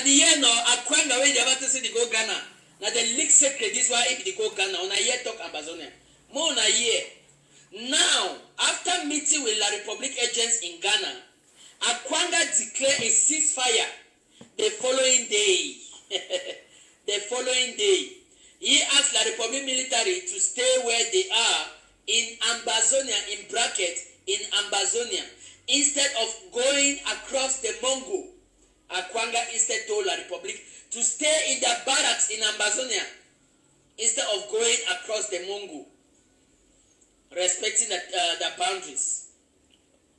the end no Akwanga wey dey about to say they go Ghana. Now the leak secret this why if they go Ghana on a year talk Ambazonia. More on a year. Now, after meeting with La Republic agents in Ghana, Akwanga declared a ceasefire the following day. The following day, he asked La Republic military to stay where they are in Ambazonia, in bracket, in Ambazonia, instead of going across the Mongo. Akwanga instead told La Republic to stay in the barracks in Ambazonia instead of going across the Mongo, respecting the boundaries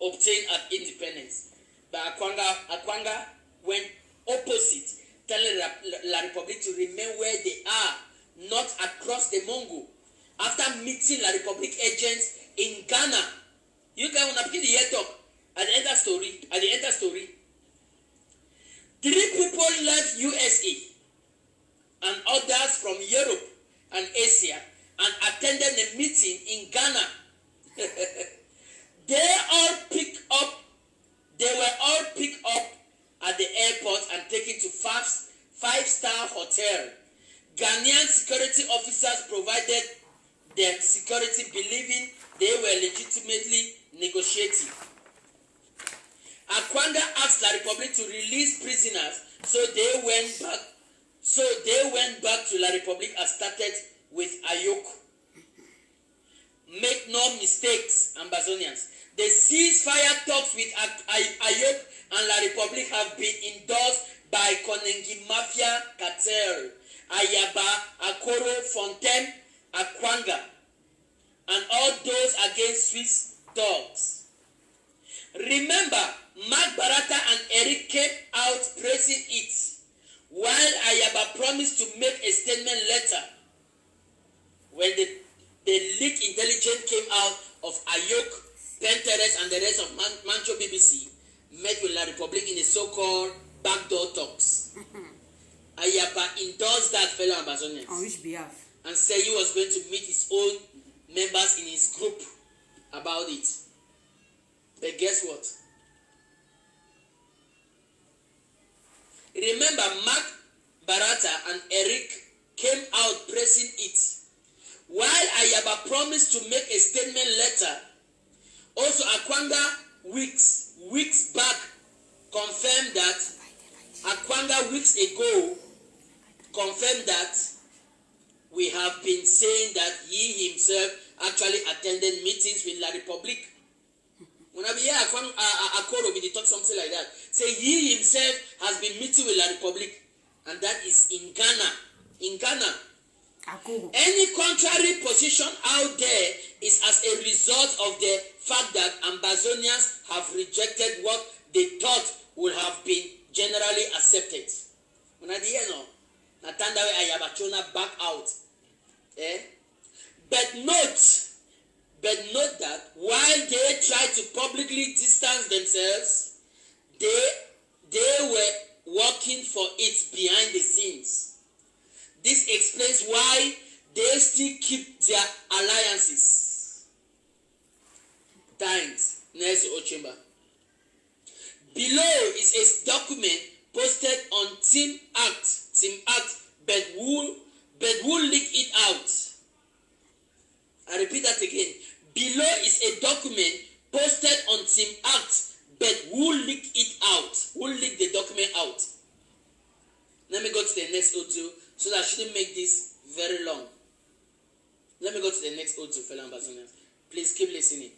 obtained at independence. But Akwanga went opposite, telling La Republic to remain where they are, not across the Mongo. After meeting La Republic agents in Ghana, you guys want to begin the year talk at the end of the story. 3 people left USA and others from Europe and Asia and attended a meeting in Ghana. They were all picked up at the airport and taken to 5-star hotel. Ghanaian security officers provided them security, believing they were legitimately negotiating. Akwanga asked La Republic to release prisoners, so they went back to La Republic and started with Ayok. Make no mistakes, Ambazonians. The ceasefire talks with Ayok and La Republic have been endorsed by Konengi Mafia Cartel, Ayaba, Akoro, Fontaine, Akwanga, and all those against Swiss dogs. Remember, Mark Barata and Eric came out praising it, while Ayaba promised to make a statement later. When the leaked intelligence came out of Ayok, Penteres, and the rest of Mancho BBC, met with La Republic in the so-called backdoor talks. Ayaba endorsed that fellow Ambazonians. On which behalf? And said he was going to meet his own members in his group about it. But guess what? Remember, Mark Barata and Eric came out praising it, while Ayaba promised to make a statement later. Also, Akwanga weeks back confirmed that weeks ago confirmed that we have been saying that he himself actually attended meetings with La Republic. When I hear Akoro, we talk something like that. Say he himself has been meeting with La Republic, and that is in Ghana. In Ghana. Akoro. Any contrary position out there is as a result of the fact that Ambazonians have rejected what they thought would have been generally accepted. When I hear no, Natandawe Ayabachona back out. But note that while they tried to publicly distance themselves, they were working for it behind the scenes. This explains why they still keep their alliances. Thanks, Nelson Ochemba. Below is a document posted on Team Act, but who leaked it out? I repeat that again. Below is a document posted on Team Act, but who leaked it out? Who leaked the document out? Let me go to the next audio so that I shouldn't make this very long. Let me go to the next audio, fellow ambassadors. Please keep listening.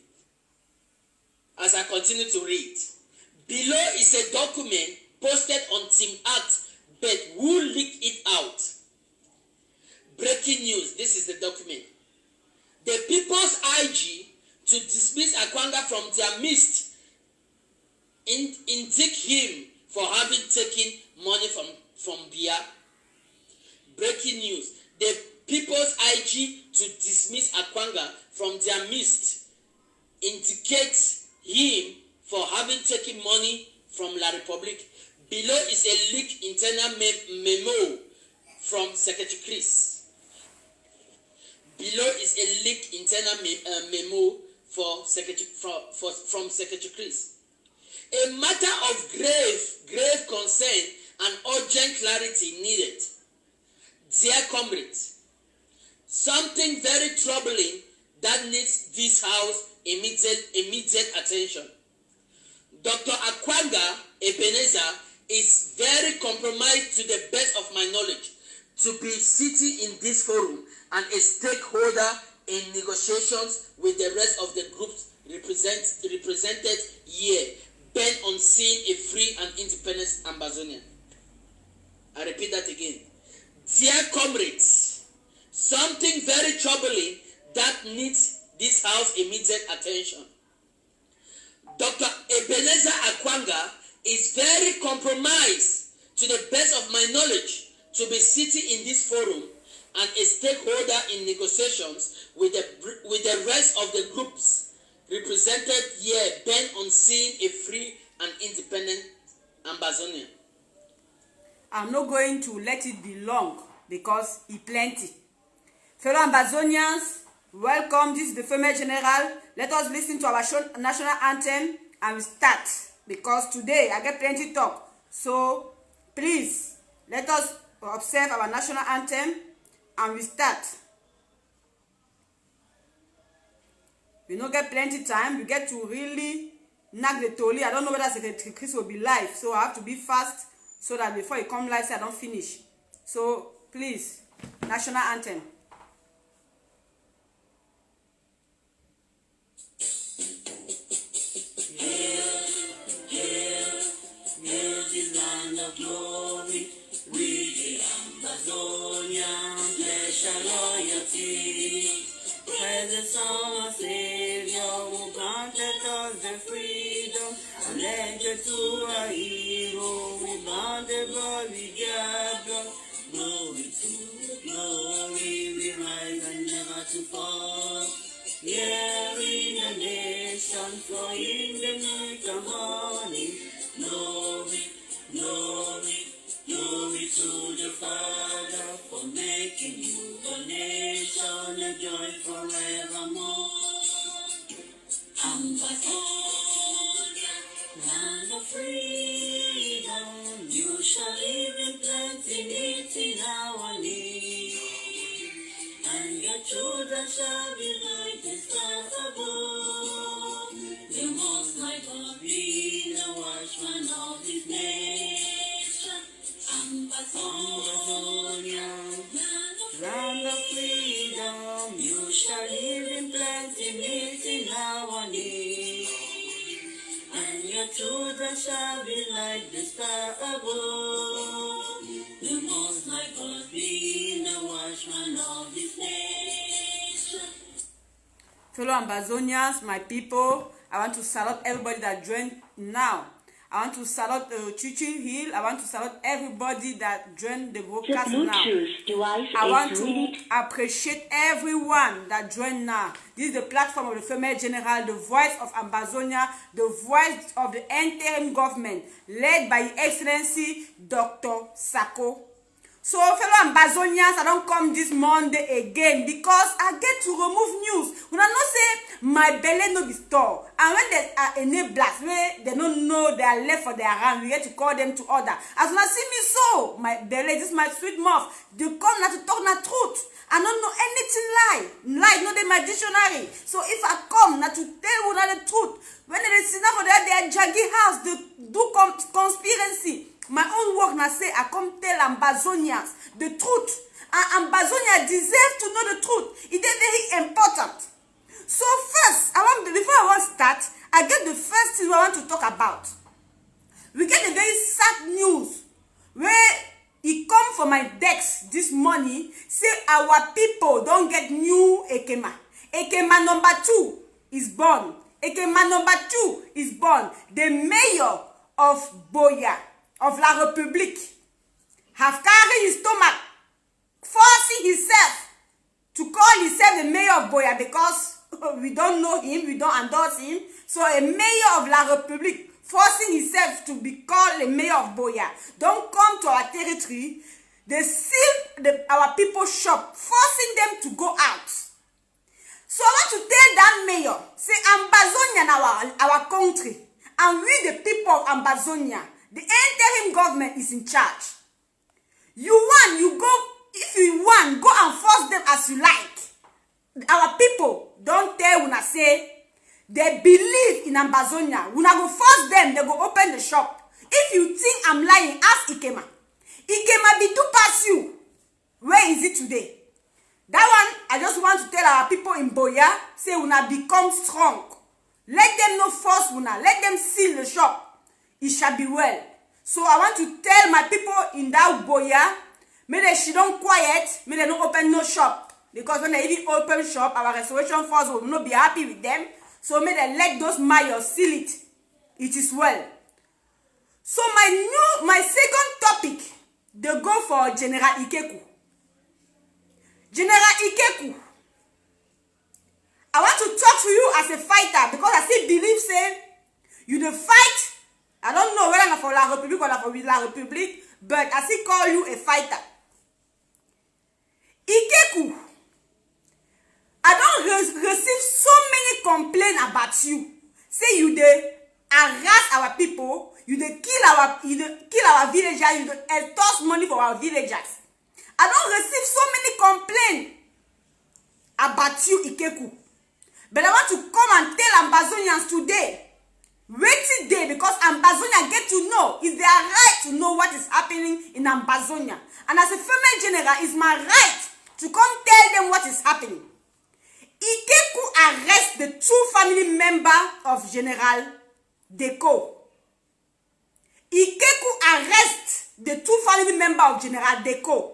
As I continue to read. Below is a document posted on Team Act, but who leaked it out? Breaking news. This is the document. The People's IG to dismiss Akwanga from their midst, indict him for having taken money from Bia. Breaking news. The People's IG to dismiss Akwanga from their midst, indicates him for having taken money from La Republic. Below is a leaked internal memo from Secretary Chris. Below is a leaked internal memo from Secretary Chris. A matter of grave concern and urgent clarity needed. Dear comrades, something very troubling that needs this House immediate attention. Dr. Akwanga Ebenezer is very compromised to the best of my knowledge to be sitting in this forum and a stakeholder in negotiations with the rest of the groups represented here, bent on seeing a free and independent Ambazonia. I repeat that again. Dear comrades, something very troubling that needs this House immediate attention. Dr. Ebenezer Akwanga is very compromised to the best of my knowledge to be sitting in this forum and a stakeholder in negotiations with the rest of the groups represented here, bent on seeing a free and independent Ambazonia. I'm not going to let it be long because it's plenty. Fellow Ambazonians, welcome. This is the Female General. Let us listen to our national anthem and we start, because today I get plenty talk. So please let us observe our national anthem and we start. We don't get plenty time. We get to really knock the tolly. I don't know whether Secretary Chris will be live, so I have to be fast so that before he come live, so I don't finish. So please, national anthem. Glory, we the Ambazonian, pleasure, loyalty. Praise the Son of Savior who granted us the freedom and led you to a hero who bound the blood with their blood. Glory to glory, we rise and never to fall. Here in the nation, for in the night of morning. Glory, glory, glory to the Father for making you the nation a joy forevermore. Ambazonia, land of freedom, you shall live in plenty, meeting our need. And your children shall be like the stars above. The Most High God be the watchman of His nation. Ambazonia, land of freedom, you shall live in plenty, meeting our need. And your children shall be like the star above. The Most High God be the watchman of His nation. Fellow Ambazonians, my people, I want to salute everybody that joined now. I want to salute Chichi Hill. I want to salute everybody that joined the broadcast now. I want to appreciate everyone that joined now. This is the platform of the Female General, the voice of Ambazonia, the voice of the interim government, led by His Excellency Dr. Sako. So, fellow Ambazonians, I don't come this Monday again because I get to remove news. When I know say my belly no be store, and when there are enablers where they don't know they are left for their hand, we get to call them to order. As when I see me so, my belly, this is my sweet mouth. They come now to talk the truth. I don't know anything lie. Lie not in my dictionary. So if I come now to tell you the truth, when they sit down for their jaggy house, they do conspiracy. My own work now say I come tell Ambazonians the truth. And Ambazonia deserve to know the truth. It is very important. So first, before I want to start, I get the first thing I want to talk about. We get a very sad news where it come from my desk this morning. Say our people don't get new Ekema. Ekema number 2 is born. Ekema number 2 is born. The mayor of Boya, of La République, have carried his stomach, forcing himself to call himself the mayor of Boya because we don't know him, we don't endorse him. So a mayor of La République forcing himself to be called a mayor of Boya. Don't come to our territory. They seal our people's shop, forcing them to go out. So I want to tell that mayor, say Ambazonia our country, and we the people of Ambazonia, The interim government is in charge. If you want, go and force them as you like. Our people don't tell una say they believe in Ambazonia. Una go force them, they go open the shop. If you think I'm lying, ask Ikema. Ikema be too past you. Where is it today? That one, I just want to tell our people in Boya, say una become strong. Let them not force una. Let them seal the shop. It shall be well. So I want to tell my people in that Boya, may they she don't quiet, may they not open no shop. Because when they even open shop, our restoration force will not be happy with them. So may they let those mayors seal it. It is well. So my second topic, they go for General Ikeku. General Ikeku, I want to talk to you as a fighter because I still believe, say, you the fight. I don't know whether I'm for La République or not for La République, but I still call you a fighter. Ikeku, I don't receive so many complaints about you. Say you dey harass our people, you dey kill our villagers, you dey extort money for our villagers. I don't receive so many complaints about you, Ikeku. But I want to come and tell Ambazonians today, waiting day, because Ambazonia get to know, it's their right to know what is happening in Ambazonia. And as a female general, it's my right to come tell them what is happening. Ikeku arrest the 2 family members of General Deko. Ikeku arrest the 2 family members of General Deko.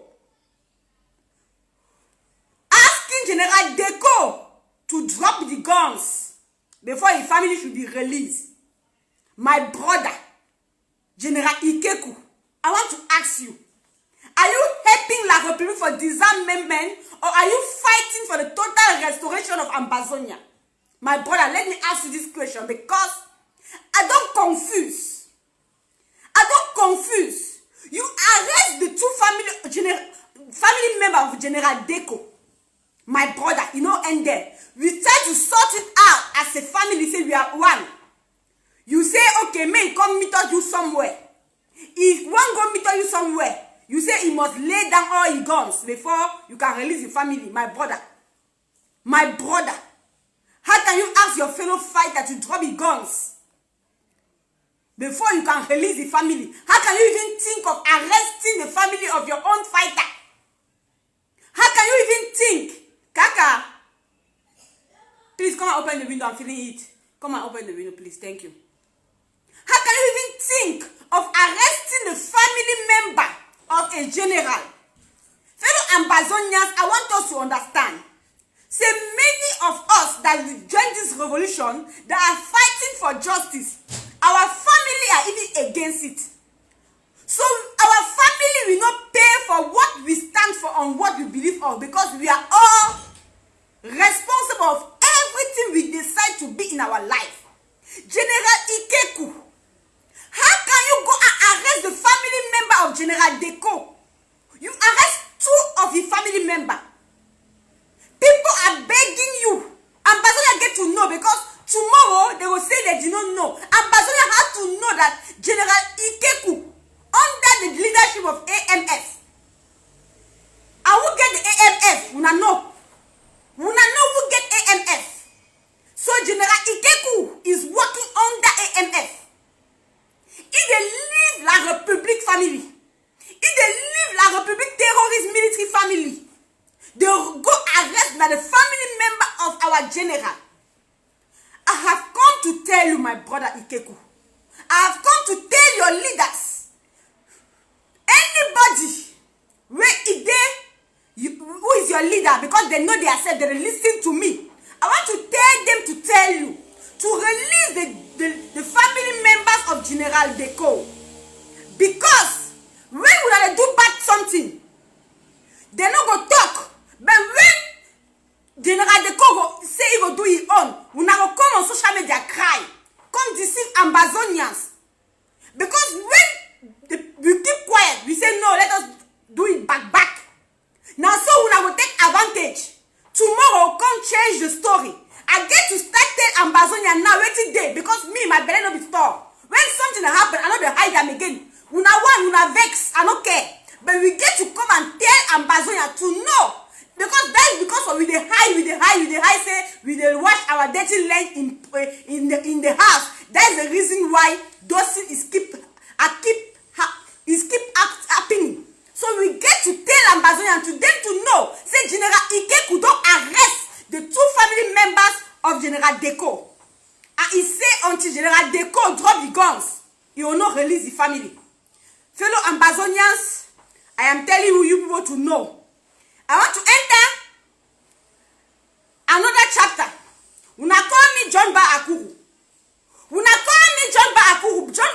Asking General Deko to drop the guns before his family should be released. My brother, General Ikeku, I want to ask you, are you helping La République for disarmament or are you fighting for the total restoration of Ambazonia? My brother, let me ask you this question because I don't confuse. You arrest the 2 family members of General Deko. My brother, you know, and there. We try to sort it out as a family, say we are one. You say, okay, may come meet you somewhere. If one go meet you somewhere, you say he must lay down all his guns before you can release the family. My brother, how can you ask your fellow fighter to drop his guns before you can release the family? How can you even think of arresting the family of your own fighter? How can you even think? Kaka, please come and open the window. I'm feeling it. Come and open the window, please. Thank you. How can you even think of arresting the family member of a general? Fellow Ambazonians, I want us to understand. Say many of us that will join this revolution that are fighting for justice, our family are even against it. So our family will not pay for what we stand for and what we believe of because we are all responsible of everything we decide to be in our life. General Ikeku, how can you go and arrest the family member of General Deko? You arrest 2 of the family members. People are begging you. Ambazonia get to know because tomorrow they will say they do not know. Ambazonia has to know that General Ikeku, under the leadership of AMF, I will get the AMF. Una know who get AMF. So General Ikeku is working under AMF. If they leave La République family, if they leave La République terrorist military family, they will go arrest the family member of our general. I have come to tell you, my brother Ikeku. I have come to tell your leaders. Anybody who is your leader, because they know they are said, they listen to me. I want to tell them to tell you to release the family members of General Deko. Because when we do bad something, they no go talk. But when General Deko go say he go do his own, we na go come on social media cry, come deceive Ambazonians. Because when we keep quiet, we say no, let us do it back. Now so we na go take advantage. Tomorrow come change the story. I get to start tell Ambazonia now waiting day because me, my belly no be store. When something happen, I know they hide them again. we get to come and tell Ambazonia to know. Because that is because of we dey hide, say we dey wash our dirty leg in the house. That is the reason why those things keep happening. So we get to tell Ambazonia to them to know. Say General Ikeku don arrest the 2 family members of General Deko. And he say until General Deko drop the guns, he will not release the family. Fellow Ambazonians, I am telling you people to know. I want to enter another chapter. Una call me John Ba Akuru. Una call me John Ba Akuru. John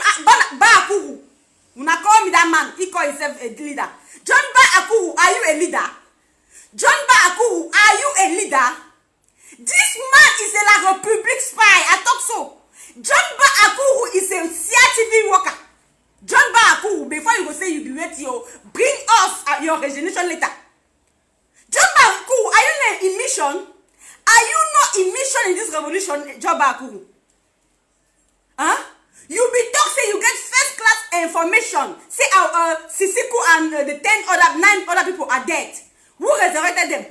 Ba Akuru. Una call me that man. He call himself a leader. John Ba Akuru, are you a leader? John Ba Akuru, are you a leader? This man is a La Republic spy. I thought so. John Ba Akuru is a CRTV worker. John Ba Akuru, before you go say you be ready, bring us your resignation letter. John Ba Akuru, are you not in mission? Are you not in mission in this revolution, John Ba Akuru? Huh? You be talk say you get first class information. Say Sisiku and the 9 other people are dead. Who resurrected them?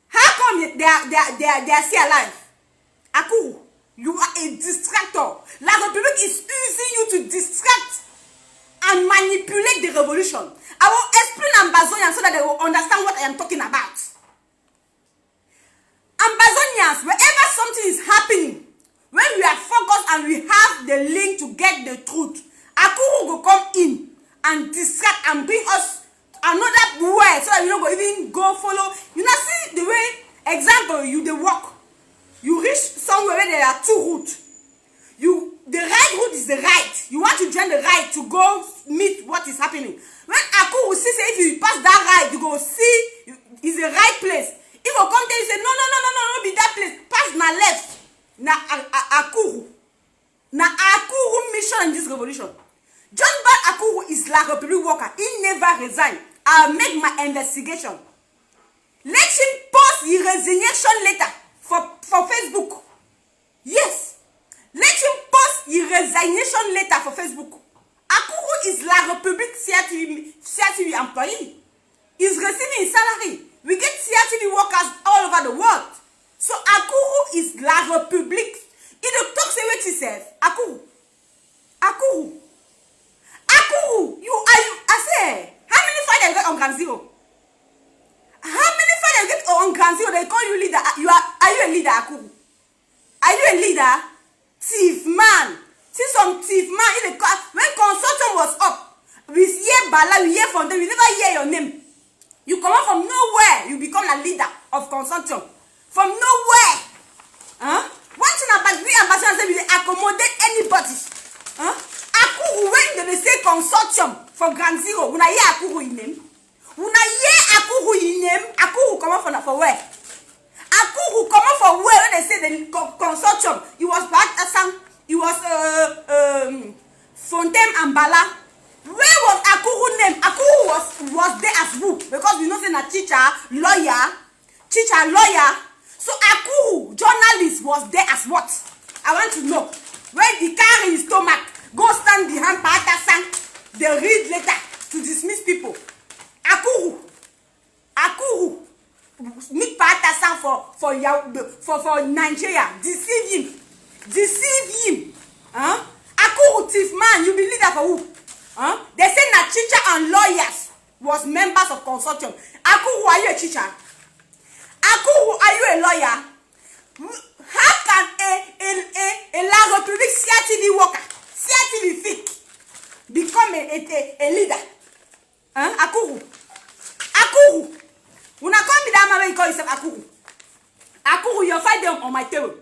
How come they are still alive? Akuru, you are a distractor. La République is using you to distract and manipulate the revolution. I will explain Ambazonians so that they will understand what I am talking about. Ambazonians, wherever something is happening, when we are focused and we have the link to get the truth, Akuru will come in and distract and bring us another way so that we don't go even go follow. You know, see the way, example, you dey walk. You reach somewhere where there are 2 routes. The right route is the right. You want to join the right to go meet what is happening. When Akuru will see, say, if you pass that right, you go see is the right place. If you come there, you say, no, be that place. Pass na left. Na Akuru. Na Akuru mission in this revolution. John Ba Akuru is La Republic worker. He never resigned. I'll make my investigation. Let him post the resignation letter for Facebook. Yes. Let him post the resignation letter for Facebook. Akuru is La Republic CRTV employee. He's receiving his salary. We get CRTV workers all over the world. So Akuru is La Republic. He don't talk say what he says. Akuru, I say, how many fighters you got on Ground Zero? How many fighters you get on Ground Zero? They call you leader. Are you a leader, Akuru? Are you a leader? Thief man. See some thief man. When consultant was up, we hear Bala, we hear from them, we never hear your name. You come out from nowhere, you become a leader of consultant. From nowhere. Huh? One thing about we ambassadors, we accommodate anybody. Huh? Akuru, when they say consortium for Ground Zero, when I hear Akuru in name, Akuru come out for where? Akuru come out for where when they say the consortium? It was Fontaine and Bala. Where was Akuru name? Akuru was there as who? Because we know say na teacher, lawyer. So Akuru, journalist, was there as what? I want to know. When the car in his stomach, go stand behind Paatasan, they read letter to dismiss people. Akuru, meet Paatasan for Nigeria. Deceive him. Huh? Akuru, thief man, you be leader for who? Huh? They say na teacher and lawyers was members of consortium. Akuru, are you a teacher? Akuru, are you a lawyer? How can a La Republic CRTV worker, CRTV fake, become a leader? Huh? Akuru, when I come with that man, you call yourself Akuru. Akuru, you're fighting on my table.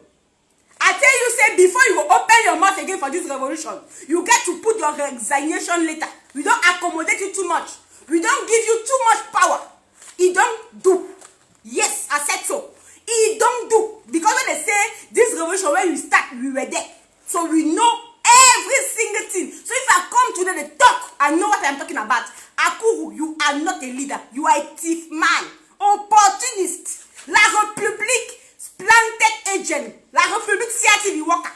I tell you, say, before you open your mouth again for this revolution, you get to put your resignation letter. We don't accommodate you too much. We don't give you too much power. It don't do. Yes, I said so. It don't do. Because when they say this revolution, when we start, we were there. So we know every single thing. So if I come today to talk, I know what I'm talking about. Akuru, you are not a leader. You are a thief man. Opportunist. La Republique. Planted agent. La Republique CRTV worker.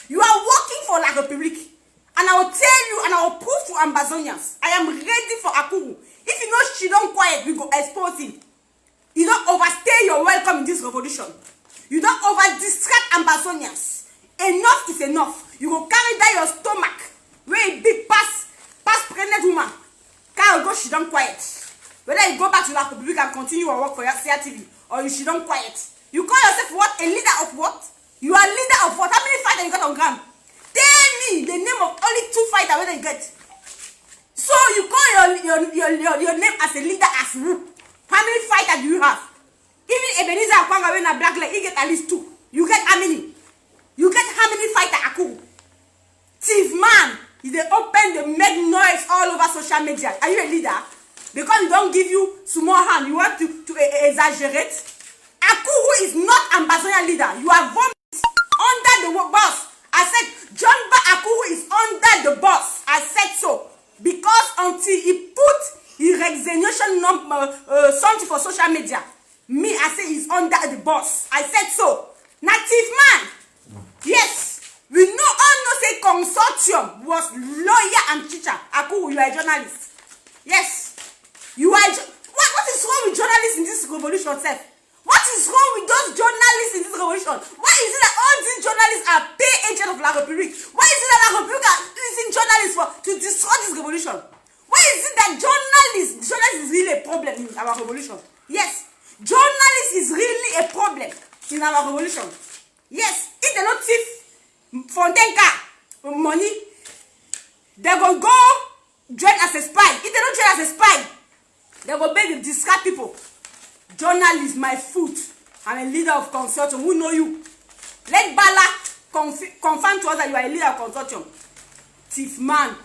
You are working for La Republique. And I will tell you and I will prove to Ambazonians, I am ready for Akuru. If you know she don't quiet, we go expose him. You don't overstay your welcome in this revolution. You don't over distract Ambazonians. Enough is enough. You go carry down your stomach where a big pass pregnant woman. Can't go, she don't quiet. Whether you go back to La Republic and continue your work for your CRTV or you she don't quiet. You call yourself what? A leader of what? You are leader of what? How many fighters you got on ground? Tell me the name of only 2 fighters where they get. So you call your name as a leader as who? How many fighters do you have? Even Ebenezer Akwanga when a black leg, he get at least 2. You get how many? You get how many fighters Aku? Thief man, they open, they make noise all over social media. Are you a leader? Because we don't give you small hand, you want to exaggerate? Akuru is not Ambazonia leader. You are vomit under the boss. I said John Akuru is under the boss. I said so. Because until he put his resignation something for social media, me, I say he's under the boss. I said so. Native man. Yes. We know all know say consortium was lawyer and teacher. Akuru, you are a journalist. Yes. You are what is wrong with journalists in this revolution, sir? What is wrong with those journalists in this revolution? Why is it that all these journalists are pay agents of La République? Why is it that La République are using journalists to destroy this revolution? Why is it that journalists is really a problem in our revolution? Yes, journalists is really a problem in our revolution. Yes, if they don't thief Fontaine car money, they will go join as a spy. If they don't join as a spy, they will beg to discard people. Journalist, my foot. I'm a leader of consortium. Who know you? Let Bala confirm to us that you are a leader of consortium. Thief man.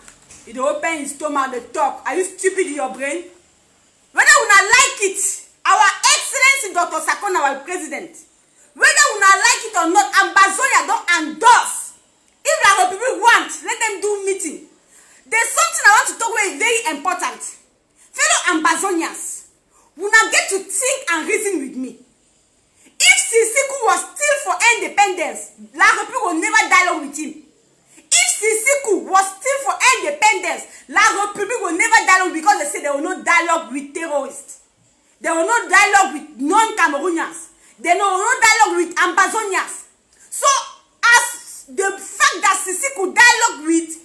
If they open his stomach, they talk. Are you stupid in your brain? Whether you not like it, our Excellency Dr. Sakona, our president, whether you not like it or not, Ambazonia don't endorse. If La République want, let them do meeting. There's something I want to talk about very important. Fellow Ambazonians, we now get to think and reason with me. If Sisiku was still for independence, La République will never dialogue with him. If Sisiku was still for independence, La République will never dialogue because they say there will no dialogue with terrorists. There will no dialogue with non-Cameroonians. There will no dialogue with Ambazonians. So, as the fact that Sisiku dialogue with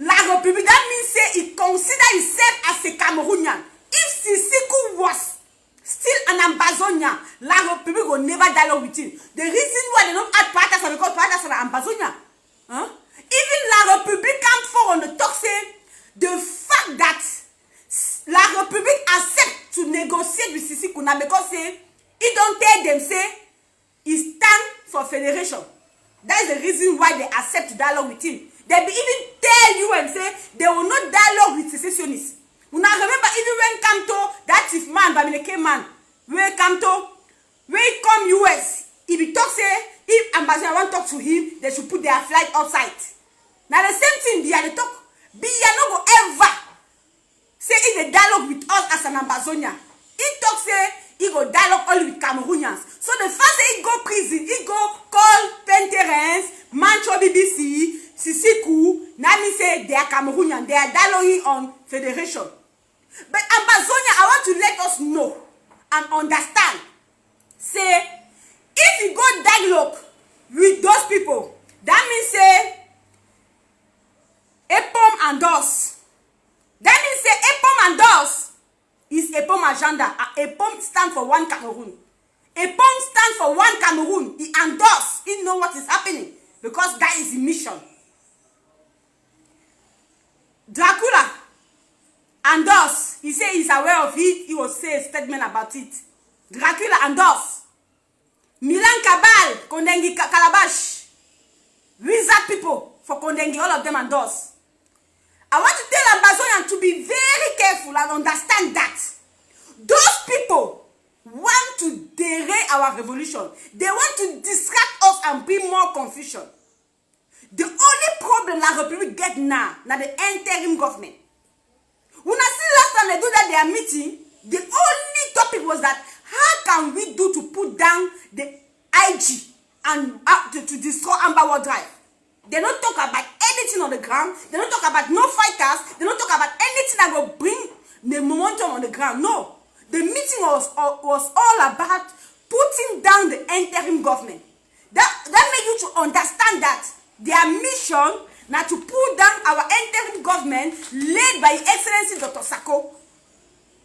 La République, that means say he considers himself as a Cameroonian. If Sisiku was still an Ambazonia, La République will never dialogue with him. The reason why they don't add Patas is because Patas are Ambazonia. Huh? Even La République come forward on the talk say the fact that La République accept to negotiate with Sisiku now because say he don't tell them say he stand for federation. That is the reason why they accept to dialogue with him. They be even tell you and say they will not dialogue with secessionists. Now remember, even when Kamto, that is man, Bamileke man, where Kamto, where he come US, if he talk say, if Ambassador want to talk to him, they should put their flight outside. Now the same thing, Bia they talk, Bia no go ever say if they dialogue with us as an Ambazonia. He talk say, he go dialogue only with Cameroonians. So the first say he go prison, he go call Penterens, Mancho BBC, Sisiku, now me say they are Cameroonian, they are dialoguing on federation. But Ambazonia, I want to let us know and understand. Say, if you go dialogue with those people, that means say, EPOM and DOS. That means say, EPOM and DOS is EPOM agenda. EPOM stands for one Cameroon. EPOM stands for one Cameroon. He endorse. He know what is happening because that is the mission. Dracula and us, he say he's aware of it. He will say a statement about it. Dracula and us, Milan Cabal, Kondengi Calabash, wizard people for Kondengi, all of them and us. I want to tell Ambazonian to be very careful and understand that those people want to derail our revolution. They want to distract us and bring more confusion. The only problem La République get now the interim government. When I see last time they do that their meeting, the only topic was that how can we do to put down the IG and to destroy Amber World Drive. They don't talk about anything on the ground. They don't talk about no fighters. They don't talk about anything that will bring the momentum on the ground. No. The meeting was all about putting down the interim government. That made you to understand that their mission now to pull down our interim government led by His Excellency Dr. Sako.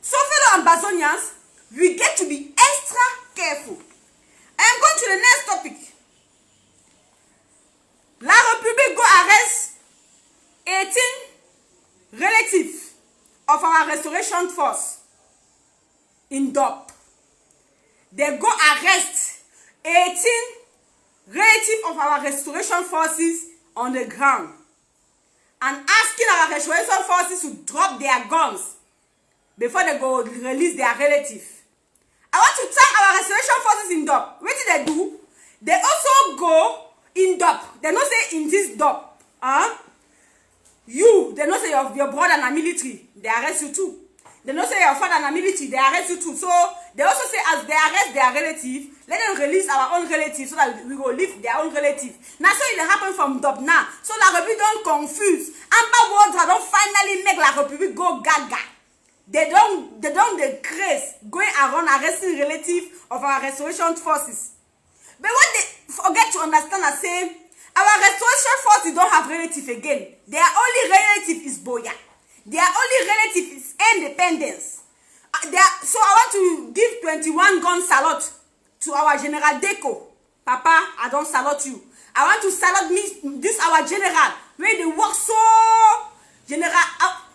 So fellow Ambazonians, we get to be extra careful. I am going to the next topic. La République go arrest 18 relatives of our restoration force in DOP. They go arrest 18 relatives of our restoration forces on the ground and asking our restoration forces to drop their guns before they go release their relative. I want to thank our restoration forces in DOP. What did they do? They also go in DOP. They don't say in this DOP. They don't say your brother in the military. They arrest you too. They don't say your father in the military. They arrest you too. So they also say as they arrest their relative, let them release our own relative so that we go leave their own relative. Now so it happen from DOP now. So La République don't confuse. Amber World don't finally make La République go gaga. They don't decrease going around arresting relatives of our restoration forces. But what they forget to understand is say our restoration forces don't have relative again. Their only relative is Boya. Their only relative is independence. So I want to give 21 gun salute to our General Deco. Papa, I don't salute you. I want to salute this our general where they work so general.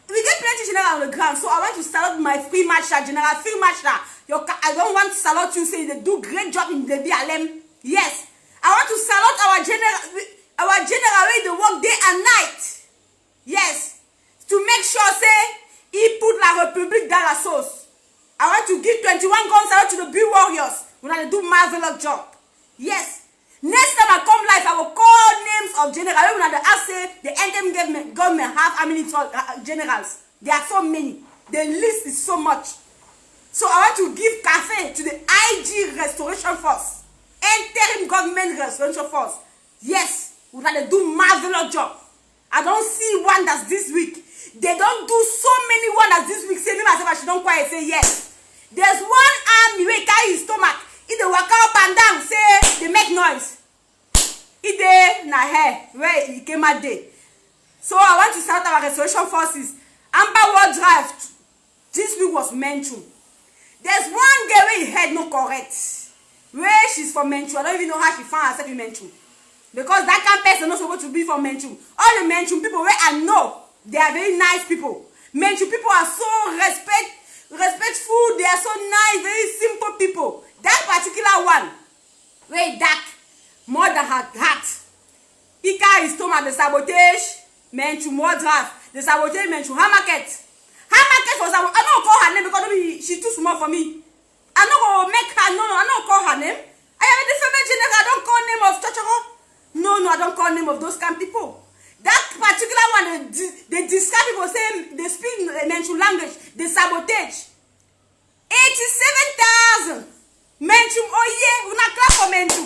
We get plenty general on the ground, so I want to salute my free marshal, General Free Marshal. I don't want to salute you, say they do great job in the BLM. Yes, I want to salute our general where they work day and night. Yes, to make sure say he put La République dans la sauce. I want to give 21 guns out to the B warriors when they do marvelous job. Yes. Next time I come live, I will call names of generals. When I ask say the interim government have how many generals? There are so many. The list is so much. So I want to give cafe to the IG Restoration Force, interim government restoration force. Yes, we gonna do marvelous job. I don't see one that's this week. They don't do so many one that's this week. Say me myself, I should don't quiet. Say yes. There's one army where carry his stomach. If they walk up and down, say they make noise. If they na hair where he came out day. So I want to start our restoration forces. Amber World Drive. This week was Menchu. There's one girl where he head no correct. Where she's from Menchu. I don't even know how she found herself in Menchu. Because that kind of person not supposed to be from Menchu. All the Menchu people where I know, they are very nice people. Menchu people are so respectful. They are so nice, very simple people. That particular one, where dark, more than her heart. He carry his stomach, the sabotage, Menchu, more draft, the sabotage, Menchu, her market. Her market for sabotage. I don't call her name because she's too small for me. I don't go make her, no, I don't call her name. I am a different general, I don't call name of Chochoro. No, I don't call name of those kind of people. That particular one, they describe people saying they speak Menchu language, they sabotage. 87,000. Menchu, oh yeah, we not clap for Menchu.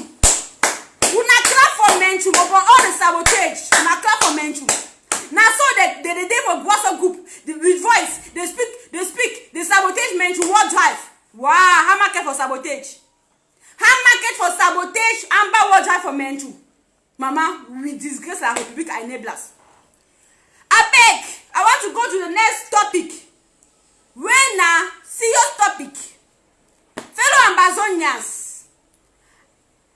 We not clap for Menchu, but for all the sabotage, we not clap for Menchu. Now so they for WhatsApp group, with voice, they speak, they sabotage Menchu, what drive? Wow, how market for sabotage? How market for sabotage, Amber what drive for Menchu? Mama, we disgrace La République enablers. I beg, I want to go to the next topic. When a serious topic. Fellow Ambazonians,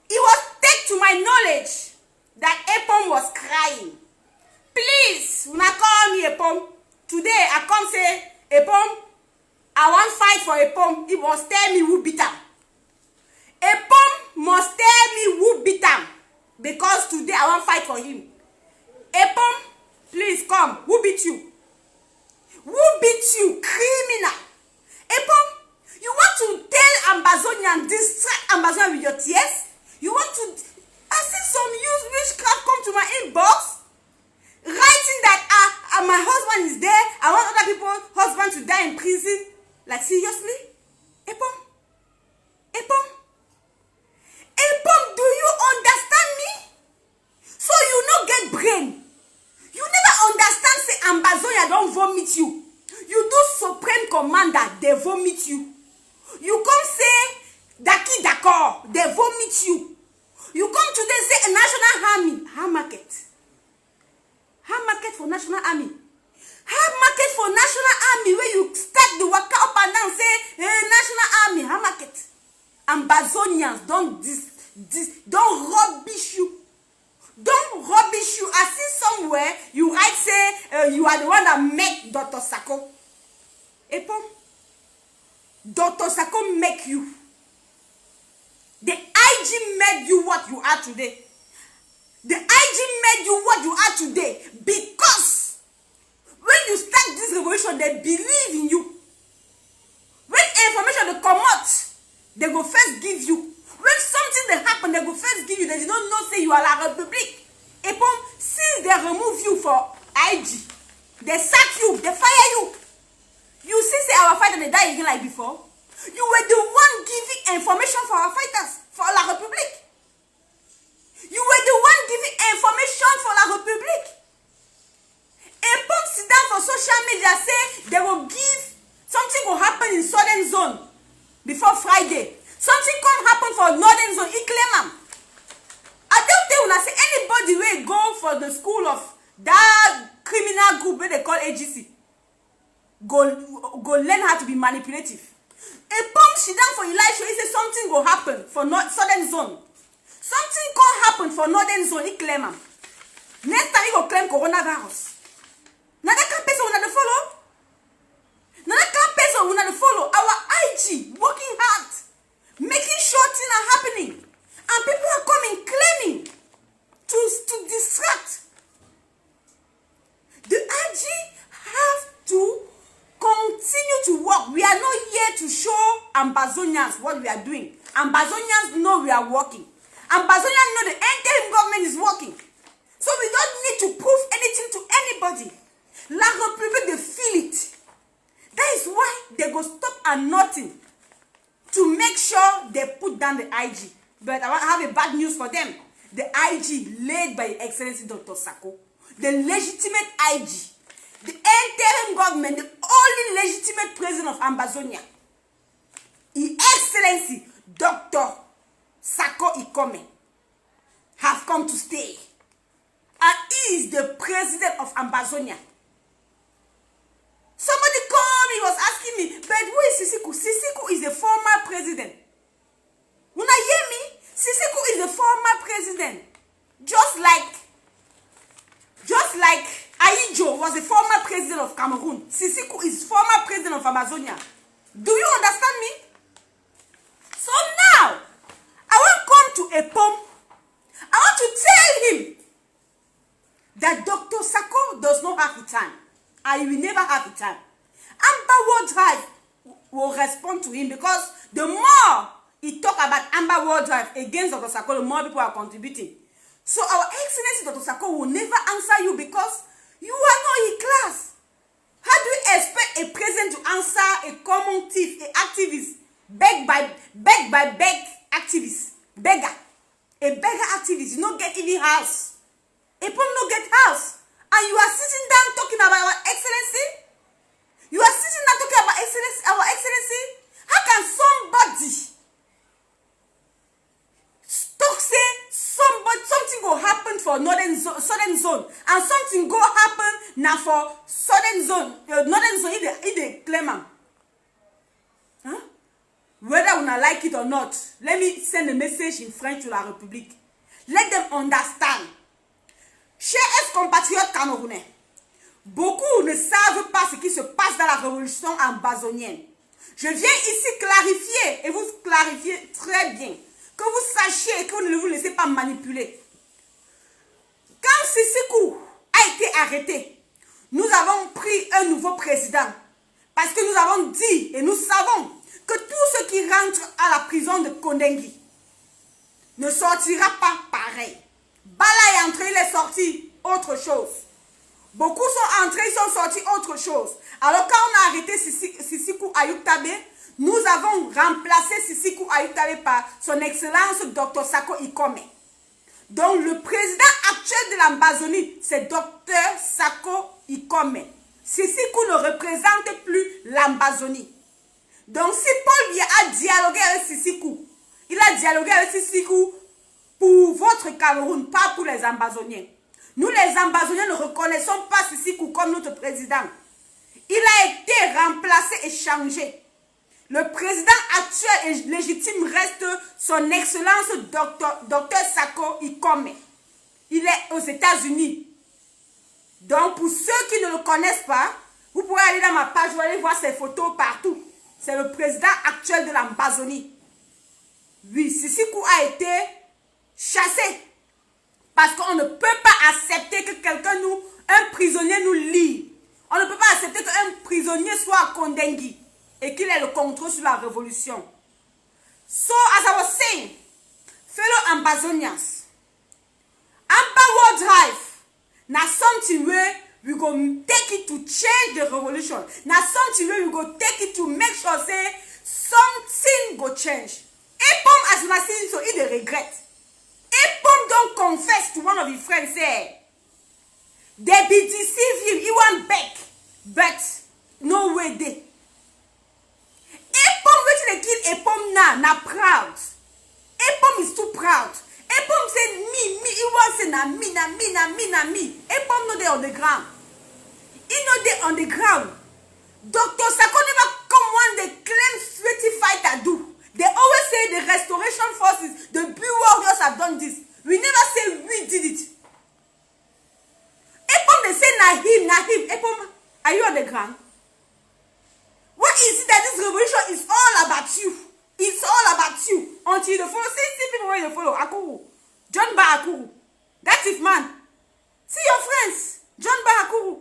it was take to my knowledge that Epom was crying. Please, when I call me Epom, today I come say, Epom, I want fight for Epom. It must tell me who beat him. Epom must tell me who beat him. Because today I want fight for him. Epom, please come. Who beat you? Who beat you? Criminal. Epom, you want to tell Ambazonian, distract Ambazonian with your tears? You want to... I see some witchcraft come to my inbox, writing that my husband is there. I want other people's husband to die in prison. Like seriously? Epom? Epom? Epom, do you understand me? So you no get brain. You never understand say Ambazonia don't vomit you. You do supreme they vomit you. You come say, Daki d'accord, they vomit you. You come today say, national army, how market? How market for national army? How market for national army where you start the waka up and down say, hey, national army, how market? Ambazonians, don't rubbish you. Don't rubbish you. I see somewhere you write say you are the one that make Dr. Sako. Epom, Dr. Sako make you. The IG made you what you are today. The IG made you what you are today because when you start this revolution, they believe in you. When information they come out, they go first give you. When something they happen, they go first give you. They don't know say you are La Republic. Epom, since they remove you for IG, they sack you, they fire you. You see say our fighter they die again like before. You were the one giving information for our fighters, for La Republic. You were the one giving information for La Republic. Epom sit down for social media say they will give, something will happen in Southern Zone before Friday. Something come happen for Northern Zone, he claim am. I don't think when I say anybody will go for the school of that criminal group where they call AGC. Go learn how to be manipulative. A bomb sit down for Elisha, he say something will happen for Southern Zone. Something can happen for Northern Zone, he claim am. Next time he go claim coronavirus. Now that can person will not follow. Now that can person will not follow. Our IG working hard, making sure things are happening, and people are coming claiming to distract. The IG have to continue to work. We are not here to show Ambazonians what we are doing. Ambazonians know we are working. Ambazonians know the interim government is working. So we don't need to prove anything to anybody. La Republic, they feel it. That is why they go stop at nothing to make sure they put down the IG. But I have a bad news for them. The IG led by Excellency Dr. Sako, the legitimate IG, the interim government, the only legitimate president of Ambazonia, His Excellency Dr. Sako Ikome, have come to stay. And he is the president of Ambazonia. Somebody called me, was asking me, but who is Sisiku? Sisiku is the former president. When I hear me, Sisiku is the former president. Just like Aijo was the former president of Cameroon. Sisiku is former president of Amazonia. Do you understand me? So now, I want to come to Epom. I want to tell him that Dr. Sako does not have the time. And he will never have the time. Amber World Drive will respond to him because the more he talk about Amber World Drive against Dr. Sako, the more people are contributing. So our Excellency Dr. Sako will never answer you because you are not in class. How do you expect a president to answer a common thief, an activist, begged by activist, beggar? A beggar activist, you don't get even house. A people no get house. And you are sitting down talking about our Excellency? You are sitting down talking about Excellency, our Excellency? How can somebody talk say something go happen for Southern Zone and something go happen now for Southern Zone, Northern Zone, if they claim am? Huh? Whether we not like it or not, let me send a message in French to La République. Let them understand. Chers compatriotes camerounais, beaucoup ne savent pas ce qui se passe dans la révolution ambazonienne. Je viens ici clarifier, et vous clarifiez très bien, que vous sachiez et que vous ne vous laissez pas manipuler. Quand Sisiku a été arrêté, nous avons pris un nouveau président. Parce que nous avons dit et nous savons que tout ce qui rentre à la prison de Kondengi ne sortira pas pareil. Bala est entré, il est sorti autre chose. Beaucoup sont entrés, ils sont sortis autre chose. Alors quand on a arrêté Sisiku Ayub Tabe, nous avons remplacé Sisiku Ayub Tabe par son excellence Dr. Sako Ikome. Donc le président actuel de l'Ambazonie, c'est Dr. Sako Ikome. Sisiku ne représente plus l'Ambazonie. Donc si Paul Biya a dialogué avec Sisikou, il a dialogué avec Sisikou pour votre Cameroun, pas pour les Ambazoniens. Nous les Ambazoniens ne reconnaissons pas Sisikou comme notre président. Il a été remplacé et changé. Le président actuel et légitime reste son excellence Dr. Sako Ikome. Il est aux États-Unis. Donc pour ceux qui ne le connaissent pas, vous pouvez aller dans ma page, vous allez voir ses photos partout. C'est le président actuel de l'Ambazonie. Oui, Sisikou a été chassé. Parce qu'on ne peut pas accepter que quelqu'un un prisonnier nous lie. On ne peut pas accepter qu'un prisonnier soit à Kondengui et qu'il ait le contrôle sur la révolution. So, as I was saying, fellow Ambazonians, Amba World Drive, na something where we go take it to change the revolution. Na something where we go take it to make sure say something go change. Epom, as una see so, he dey regret. Epom don't confess to one of his friends say, they be deceive him, he want back, but no way they. Epom wetin dey kill Epom now, na proud. Epom is too proud. Epom say me, he want say na me. Epom no dey on the ground. He no dey on the ground. Dr. Sako never come one day claim sweaty fighter do. They always say the restoration forces, the blue warriors have done this. We never say we did it. Epom they say na him. Epom, are you on the ground? What is it that this revolution is all about you? It's all about you. Until you follow, see people where you follow. Akuru. John Ba Akuru. That's it, man. See your friends. John Ba Akuru.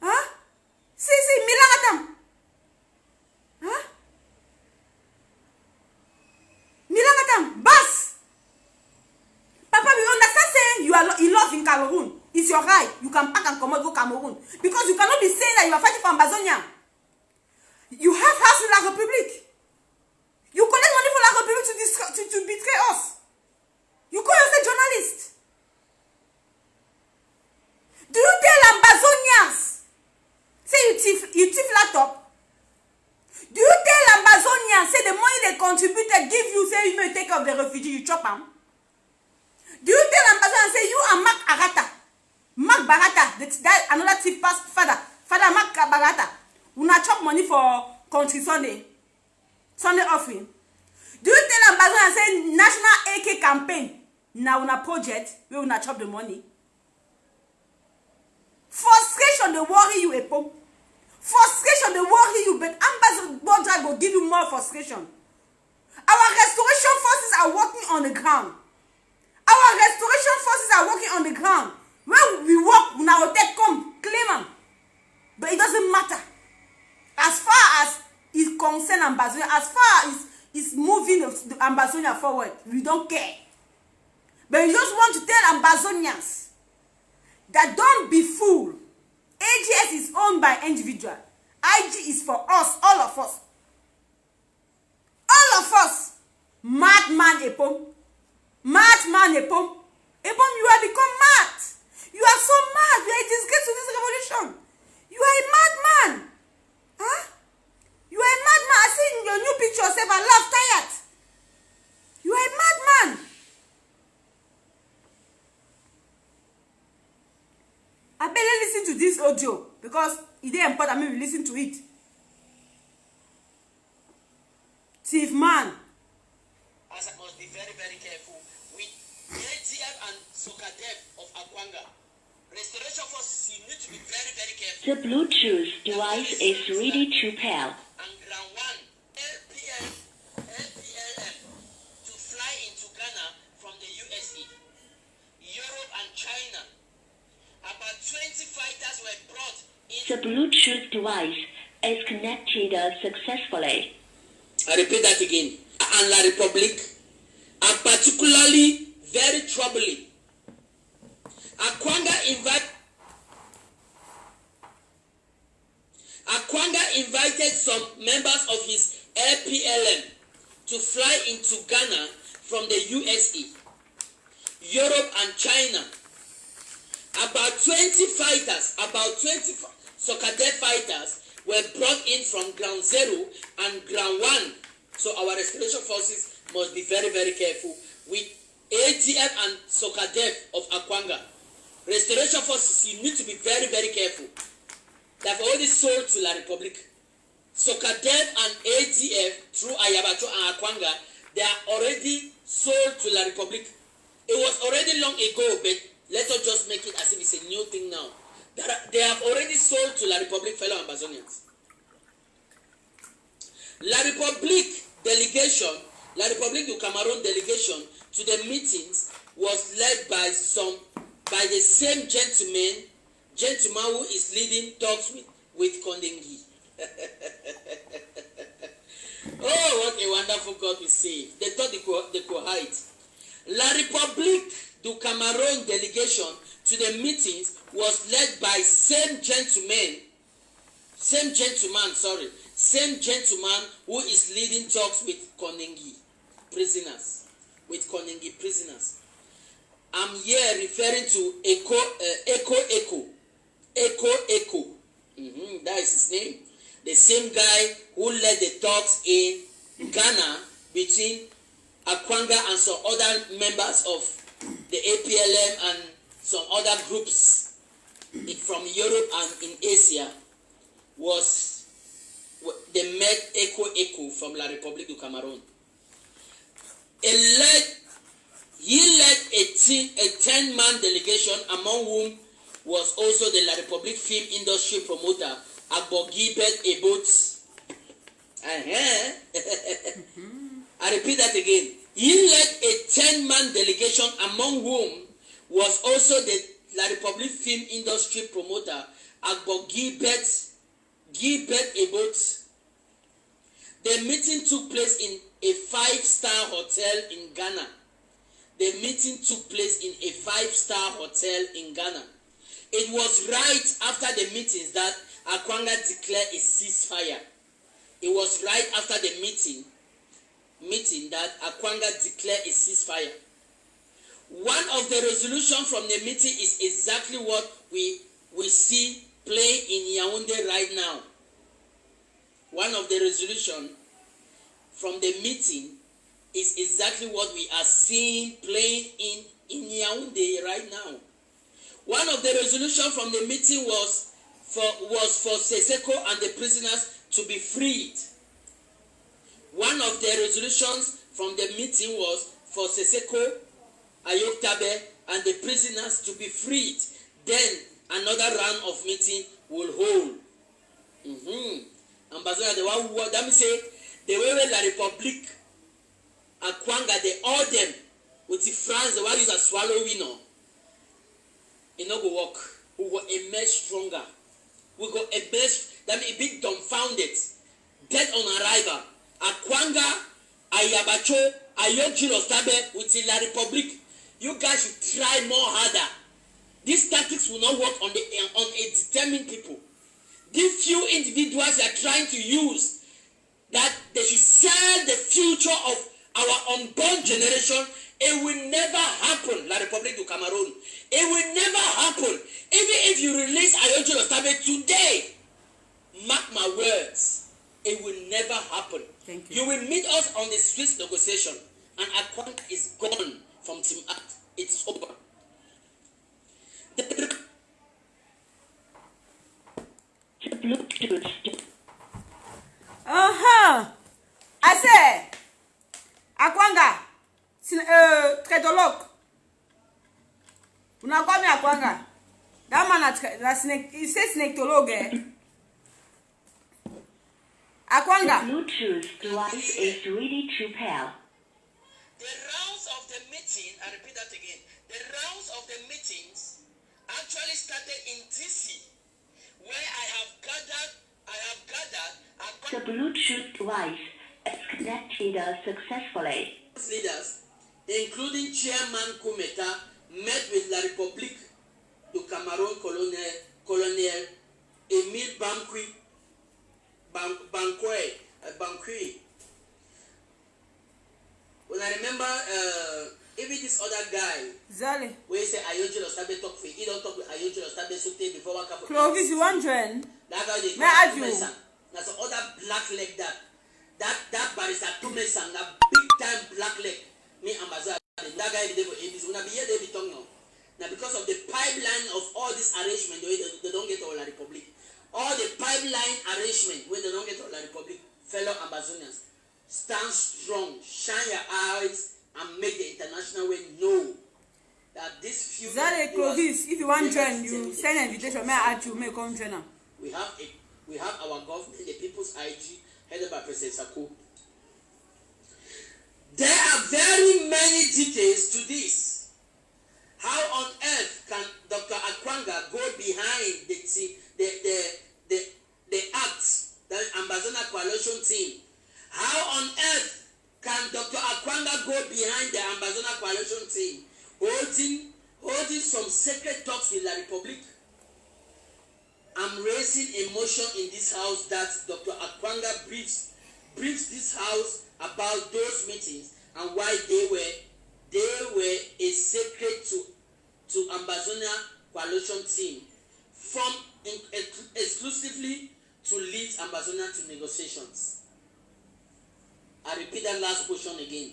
Huh? See, Milangatam. Huh? Milangatam. Bas. Papa, we understand saying you love in Cameroon. It's your right. You can pack and come out go Cameroon. Because you cannot be saying that you are fighting for Ambazonia. You have house in La République. You collect money for La République to betray us. You call yourself journalist. Do you tell Ambazonians? Say you thief laptop? Do you tell Ambazonians, say the money they contributed, give you, say you may take off the refugee, you chop them? Do you tell Ambazonians, say you and Mark Barata, that another thief past father Mark Barata, una chop money for country Sunday offering? Do you tell Ambazonians, say national AK campaign, now una project, where una chop the money? Frustration, they worry you, Epo. Frustration, they worry you, but Ambazon will give you more frustration. Our restoration forces are working on the ground. Our restoration forces are working on the ground. When we work, now we take come, claim them. But it doesn't matter. As far as it concerns Ambazonia, as far as it's moving the Ambazonia forward, we don't care. But you just want to tell Ambazonians that don't be fooled. AGS is owned by individual. IG is for us, all of us. All of us. Madman Epom. Madman Epom. Epom, you have become mad. You are so mad. You are a disgrace to this revolution. You are a madman. Huh? You are a madman. I see in your new picture yourself and laugh tired. You are a madman. I better listen to this audio because it is important me listen to it. Thief man. As I must be very, very careful with ATF and Sokadef of Akwanga. Restoration forces, you need to be very, very careful. The Bluetooth device is ready to pair. And ground 1, LPLM, to fly into Ghana from the USA, Europe and China. About 20 fighters were brought in. The Bluetooth device is connected successfully. I repeat that again. And La Republic are particularly very troubling. Akwanga invited some members of his LPLM to fly into Ghana from the USA, Europe and China. About 20 fighters, Sokade fighters were brought in from ground zero and ground one. So our restoration forces must be very, very careful with ADF and SOCADEF of Akwanga. Restoration forces, you need to be very, very careful. They have already sold to La Republic. SOCADEF and ADF through Ayabacho and Akwanga, they are already sold to La Republic. It was already long ago, but let us just make it as if it's a new thing now. They have already sold to La Republic, fellow Ambazonians. La Republic delegation, La Republic du Cameroon delegation to the meetings was led by the same gentleman who is leading talks with Kondengi. Oh, what a wonderful God we save. They thought they could hide. La Republique du Cameroon delegation to the meetings was led by same gentleman who is leading talks with Kondengi prisoners. I'm here referring to Echo. That is his name. The same guy who led the talks in Ghana between Akwanga and some other members of the APLM and some other groups from Europe and in Asia was they met Echo from La Republique du Cameroon. He led a 10-man delegation, among whom was also the La Republique film industry promoter Agbo Gilbert Ebot. I repeat that again. He led a 10-man delegation, among whom was also the La Republique film industry promoter Agbo Gilbert Ebot. The meeting took place in a 5-star hotel in Ghana. It was right after the meetings that Akwanga declared a ceasefire. It was right after the meeting that Akwanga declared a ceasefire. One of the resolutions from the meeting is exactly what we see playing in Yaoundé right now. One of the resolutions from the meeting is exactly what we are seeing playing in Yaoundé right now. One of the resolutions from the meeting was for Seseko and the prisoners to be freed. One of the resolutions from the meeting was for Seseko, Ayoktabe, and the prisoners to be freed. Then another round of meeting will hold. Ambassador, that means say the way La Republique, Akwanga, they all them with the France, the one use a swallow winner. It no go work. We will emerge stronger. We go emerge. That means be dumbfounded. Dead on arrival. Akwanga, Ayabacho, Ayojiro Stabe with the La Republique. You guys should try more harder. These tactics will not work on a determined people. These few individuals are trying to use that they should sell the future of our unborn generation. It will never happen, La Republique du Cameroon. It will never happen. Even if you release Ayojiro Stabe today, mark my words, it will never happen. Thank you. You will meet us on the Swiss negotiation, and Akwanga is gone from Team Act. It's over. I say, Akwanga, trétologue. Una kwa mi Akwanga. That man na snake, he says snaketologue. Akwanga. The Bluetooth device is ready to pair. The rounds of the meeting, I repeat that again, the rounds of the meetings actually started in DC, where I have gathered The Bluetooth device is connected successfully. leaders, including Chairman Kumeta, met with La Republique du Cameroon Colonel Emile Banqui. When I remember, even this other guy, Zali. where he said Ayojiro Stabe talk for, he don't talk with Ayojiro Stabe Sote before one couple. Clovis, you want join? That guy they May I ask call you? Tumesang. That's some other black leg that barrister Tumesang, that big time black leg. Me Amazon. That guy they go ABC. When I be here, they be talking now. Now because of the pipeline of all this arrangement, they don't get all the Republic. All the pipeline arrangement when they don't get all the Republic, fellow Amazonians, stand strong, shine your eyes, and make the international way know that this few. Zare Clovis, if you want to join, you send an invitation. May I add you? May come join. We have our government, the People's IG, headed by President Sako. There are very many details to this. How on earth can Dr. Akwanga go behind the acts, the Ambazona Coalition team? How on earth can Dr. Akwanga go behind the Ambazona Coalition team, holding some sacred talks with the Republic? I'm raising emotion in this house that Dr. Akwanga briefs this house about those meetings and why they were a secret to Ambazonia Coalition team, formed exclusively to lead Ambazonia to negotiations. I repeat that last portion again.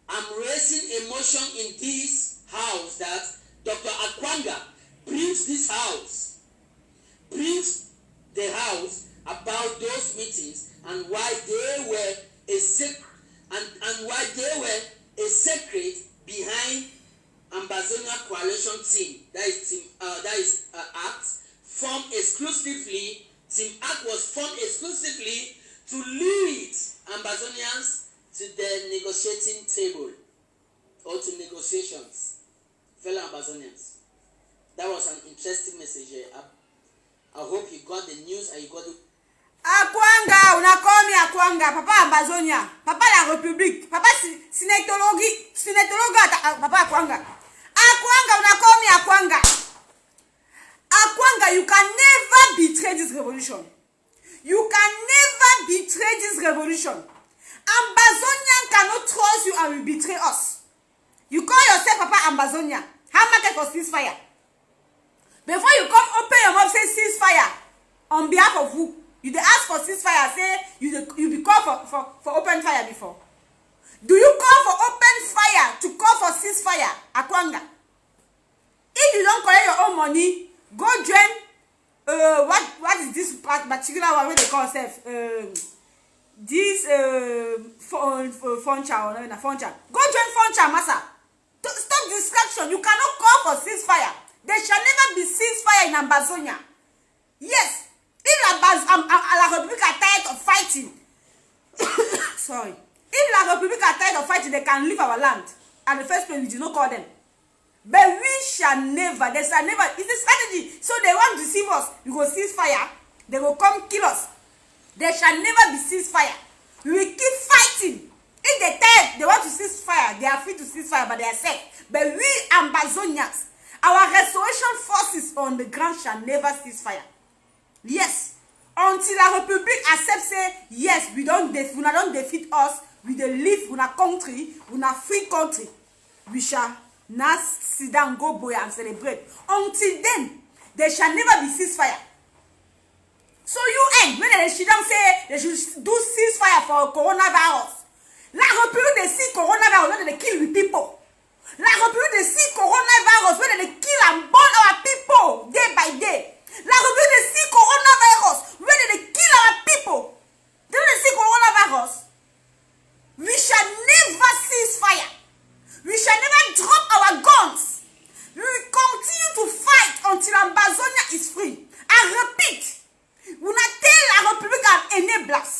I'm raising emotion in this house that Dr. Akwanga briefs the house about those meetings and why they were a secret behind Ambazonia Coalition team. That is act formed exclusively. Team Act was formed exclusively to lead Ambazonians to the negotiating table or to negotiations. Fellow Ambazonians, that was an interesting message here. I hope you got the news and you got the. Akwanga, unakomi Akwanga, Papa Ambazonia, Papa la République, Papa Sinetologue, Papa Akwanga. Akwanga, unakomi Akwanga. Akwanga, you can never betray this revolution. You can never betray this revolution. Ambazonian cannot trust you and will betray us. You call yourself Papa Ambazonia. How much for ceasefire? Before you come open your mouth, say ceasefire. On behalf of who? You dey ask for ceasefire, say you be call for open fire before. Do you call for open fire to call for ceasefire, Akwanga? If you don't collect your own money, go join what is this particular one wey they call self this Foncha or no Foncha. Go join Foncha, Massa. Stop distraction. You cannot call for ceasefire. There shall never be ceasefire in Ambazonia. Yes. If La République are tired of fighting, sorry. If La République are tired of fighting, they can leave our land. At the first place, we did not call them. But we shall never, they shall never. It's a strategy. So they want to deceive us. We go ceasefire. They will come kill us. There shall never be ceasefire. We will keep fighting. If they tell they want to ceasefire, they are free to ceasefire, but they are safe. But we Ambazonians, our restoration forces on the ground shall never ceasefire. Yes, until La République accepts say yes, we don't defeat us, we dey live in a country, in a free country. We shall not sit down, go boy and celebrate. Until then, there shall never be ceasefire. So UN, when they sit down say they should do ceasefire for coronavirus. La République they see coronavirus when they kill the people. La République they see coronavirus when they kill and burn our people day by day. La République they see coronavirus when they kill our people. Then they see coronavirus. We shall never cease fire. We shall never drop our guns. We will continue to fight until Ambazonia is free. I repeat, we not tell La République and enablers.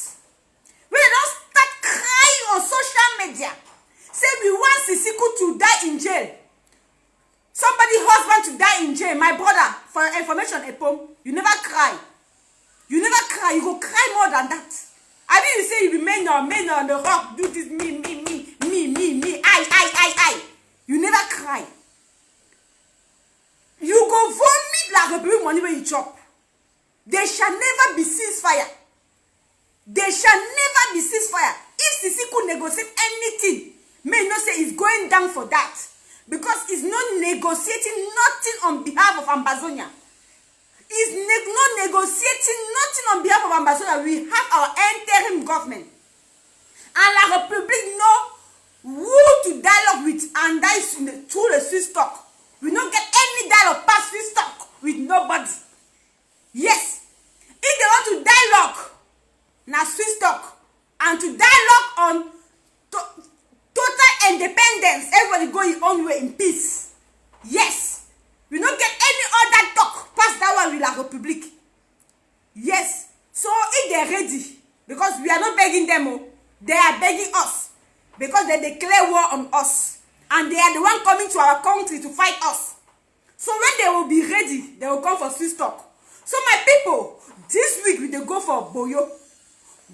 When they don't start crying on social media, say we want Sisiku to die in jail. Somebody husband to die in jail. My brother, for your information, Epom, you never cry. You never cry. You go cry more than that. I mean, you say you be men on the rock, do this, me, I. You never cry. You go vomit La République money when you chop. There shall never be ceasefire. There shall never be ceasefire. If Sisi could negotiate anything, may not say it's going down for that. Because it's not negotiating nothing on behalf of Ambazonia. is not negotiating nothing on behalf of Ambazonia. We have our interim government. And La République know who to dialogue with, and that is through the Swiss talk. We don't get any dialogue past Swiss talk with nobody. Yes. If they want to dialogue, na Swiss talk. And to dialogue on total independence, everybody go your own way in peace. Yes. We don't get any other talk past that one with La République. Yes. So if they're ready, because we are not begging them, they are begging us. Because they declare war on us. And they are the one coming to our country to fight us. So when they will be ready, they will come for Swiss talk. So my people, this week we dey go for Boyo.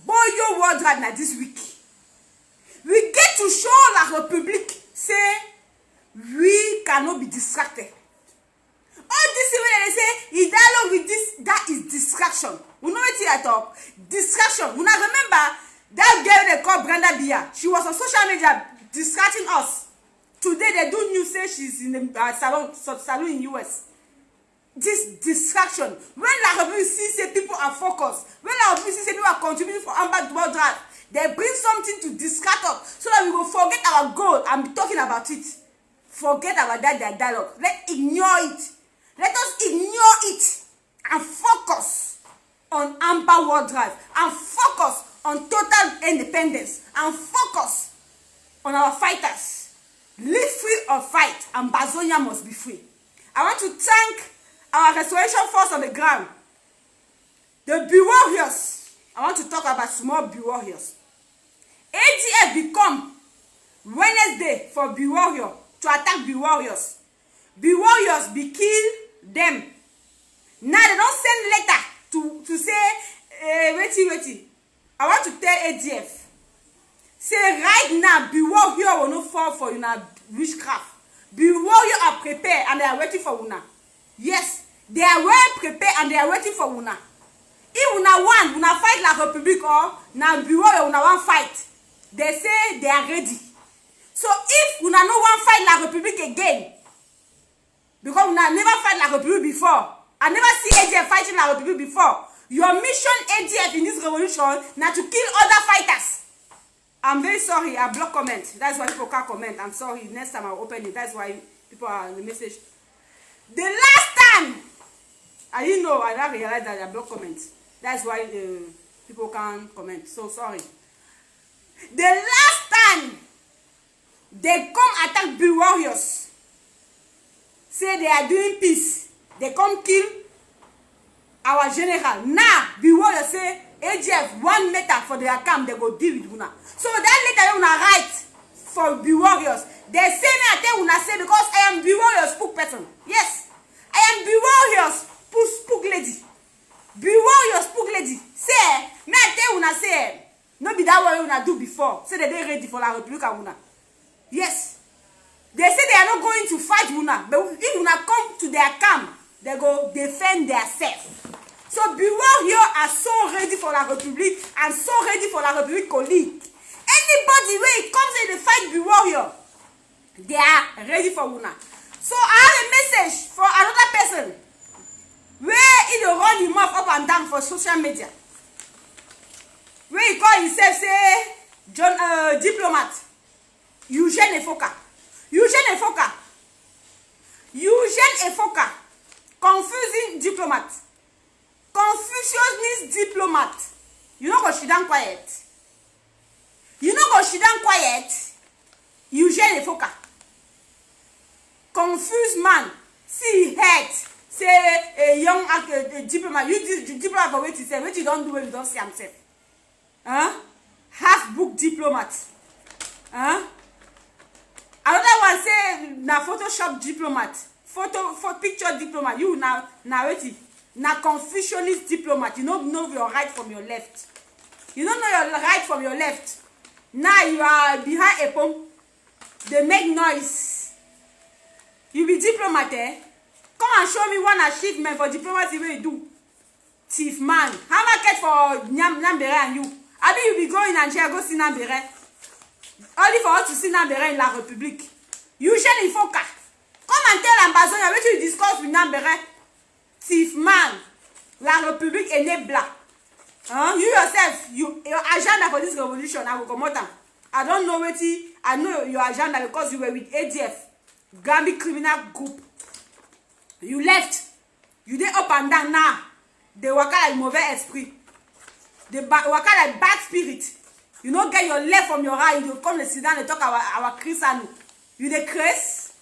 Boyo World Drive na this week. We get to show La République say we cannot be distracted. All this way they say, he dialogue with this, that is distraction. You know what I talk? Distraction. You now remember that girl they call Brenda Bia. She was on social media distracting us. Today they do news say she's in the salon in US. This distraction. When La République see say people are focused, when La République see say people are contributing for Amber World Drive, they bring something to distract us so that we will forget our goal and be talking about it. Forget about that their dialogue. Let's ignore it. Let us ignore it and focus on Amber World Drive and focus on total independence and focus on our fighters. Live free or fight, and Ambazonia must be free. I want to thank our restoration force on the ground, the Be Warriors. I want to talk about small Be Warriors. ADF become Wednesday for Be Warrior to attack Be Warriors. Be Warriors be kill them. Now they don't send letter to say, wait. I want to tell ADF, say right now, Be Warrior will not fall for una witchcraft. Be Warrior are prepared and they are waiting for una. Yes, they are well prepared and they are waiting for una. If una want, una fight La République or na Be Warrior una want fight. They say they are ready. So if una no want fight La République again, because una never fight La République before, I never see ADF fighting La République before. Your mission ADF in this revolution now to kill other fighters. I'm very sorry, I block comment. That's why people can't comment. I'm sorry, next time I'll open it. That's why people are in the message. The last time, I didn't know, I didn't realize that I block comments. That's why people can't comment. So sorry. The last time, they come attack Be Warriors. Say they are doing peace. They come kill our general. Now, Be Warriors say, AGF 1 meter for their camp, they go deal with una. So that letter una write for Be Warriors. They say me I tell una say because I am Be Warriors spook person. Yes, I am Be Warriors spook lady. Be Warriors spook lady. Say me I tell una say no be that way una do before. Say they ready for La République una. Yes, they say they are not going to fight una, but if una come to their camp, they go defend themselves. So Be Warriors are so ready for La République and so ready for La République colleague. Anybody where it comes in the fight Be Warrior, they are ready for una. So I have a message for another person where he dey run him mouth up and down for social media. Where he call himself say diplomat. Eugène Efoka. Confusing diplomat. Confucianist diplomat. You know go sit down quiet. Eugène Efoka. Confused man. See head. Say a young diplomat. You diplomat for what you say. What you don't do when you don't see himself. Half book diplomat. Another one say na Photoshop diplomat. For picture diplomat. You now wait. Na Confucianist diplomat. You don't know your right from your left. You don't know your right from your left. Now you are behind a pump. They make noise. You be diplomat, eh? Come and show me one achievement for diplomacy where you do. Thief man. How market for Nambere and you? I mean you be going and go see Nambere. Only for us to see Nambere in La République. Eugène Efoka. Come and tell Ambazonia what you discuss with Nambere. Thief man. La République est née blanc. Huh? You yourself, your agenda for this revolution, I will come out. I don't know what I know your agenda because you were with ADF, Gambia criminal group. You left. You did up and down now. They work like mauvais esprit. They work like bad spirit. You don't get your left from your right. You come to sit down and talk our Chris Anu. You the Chris?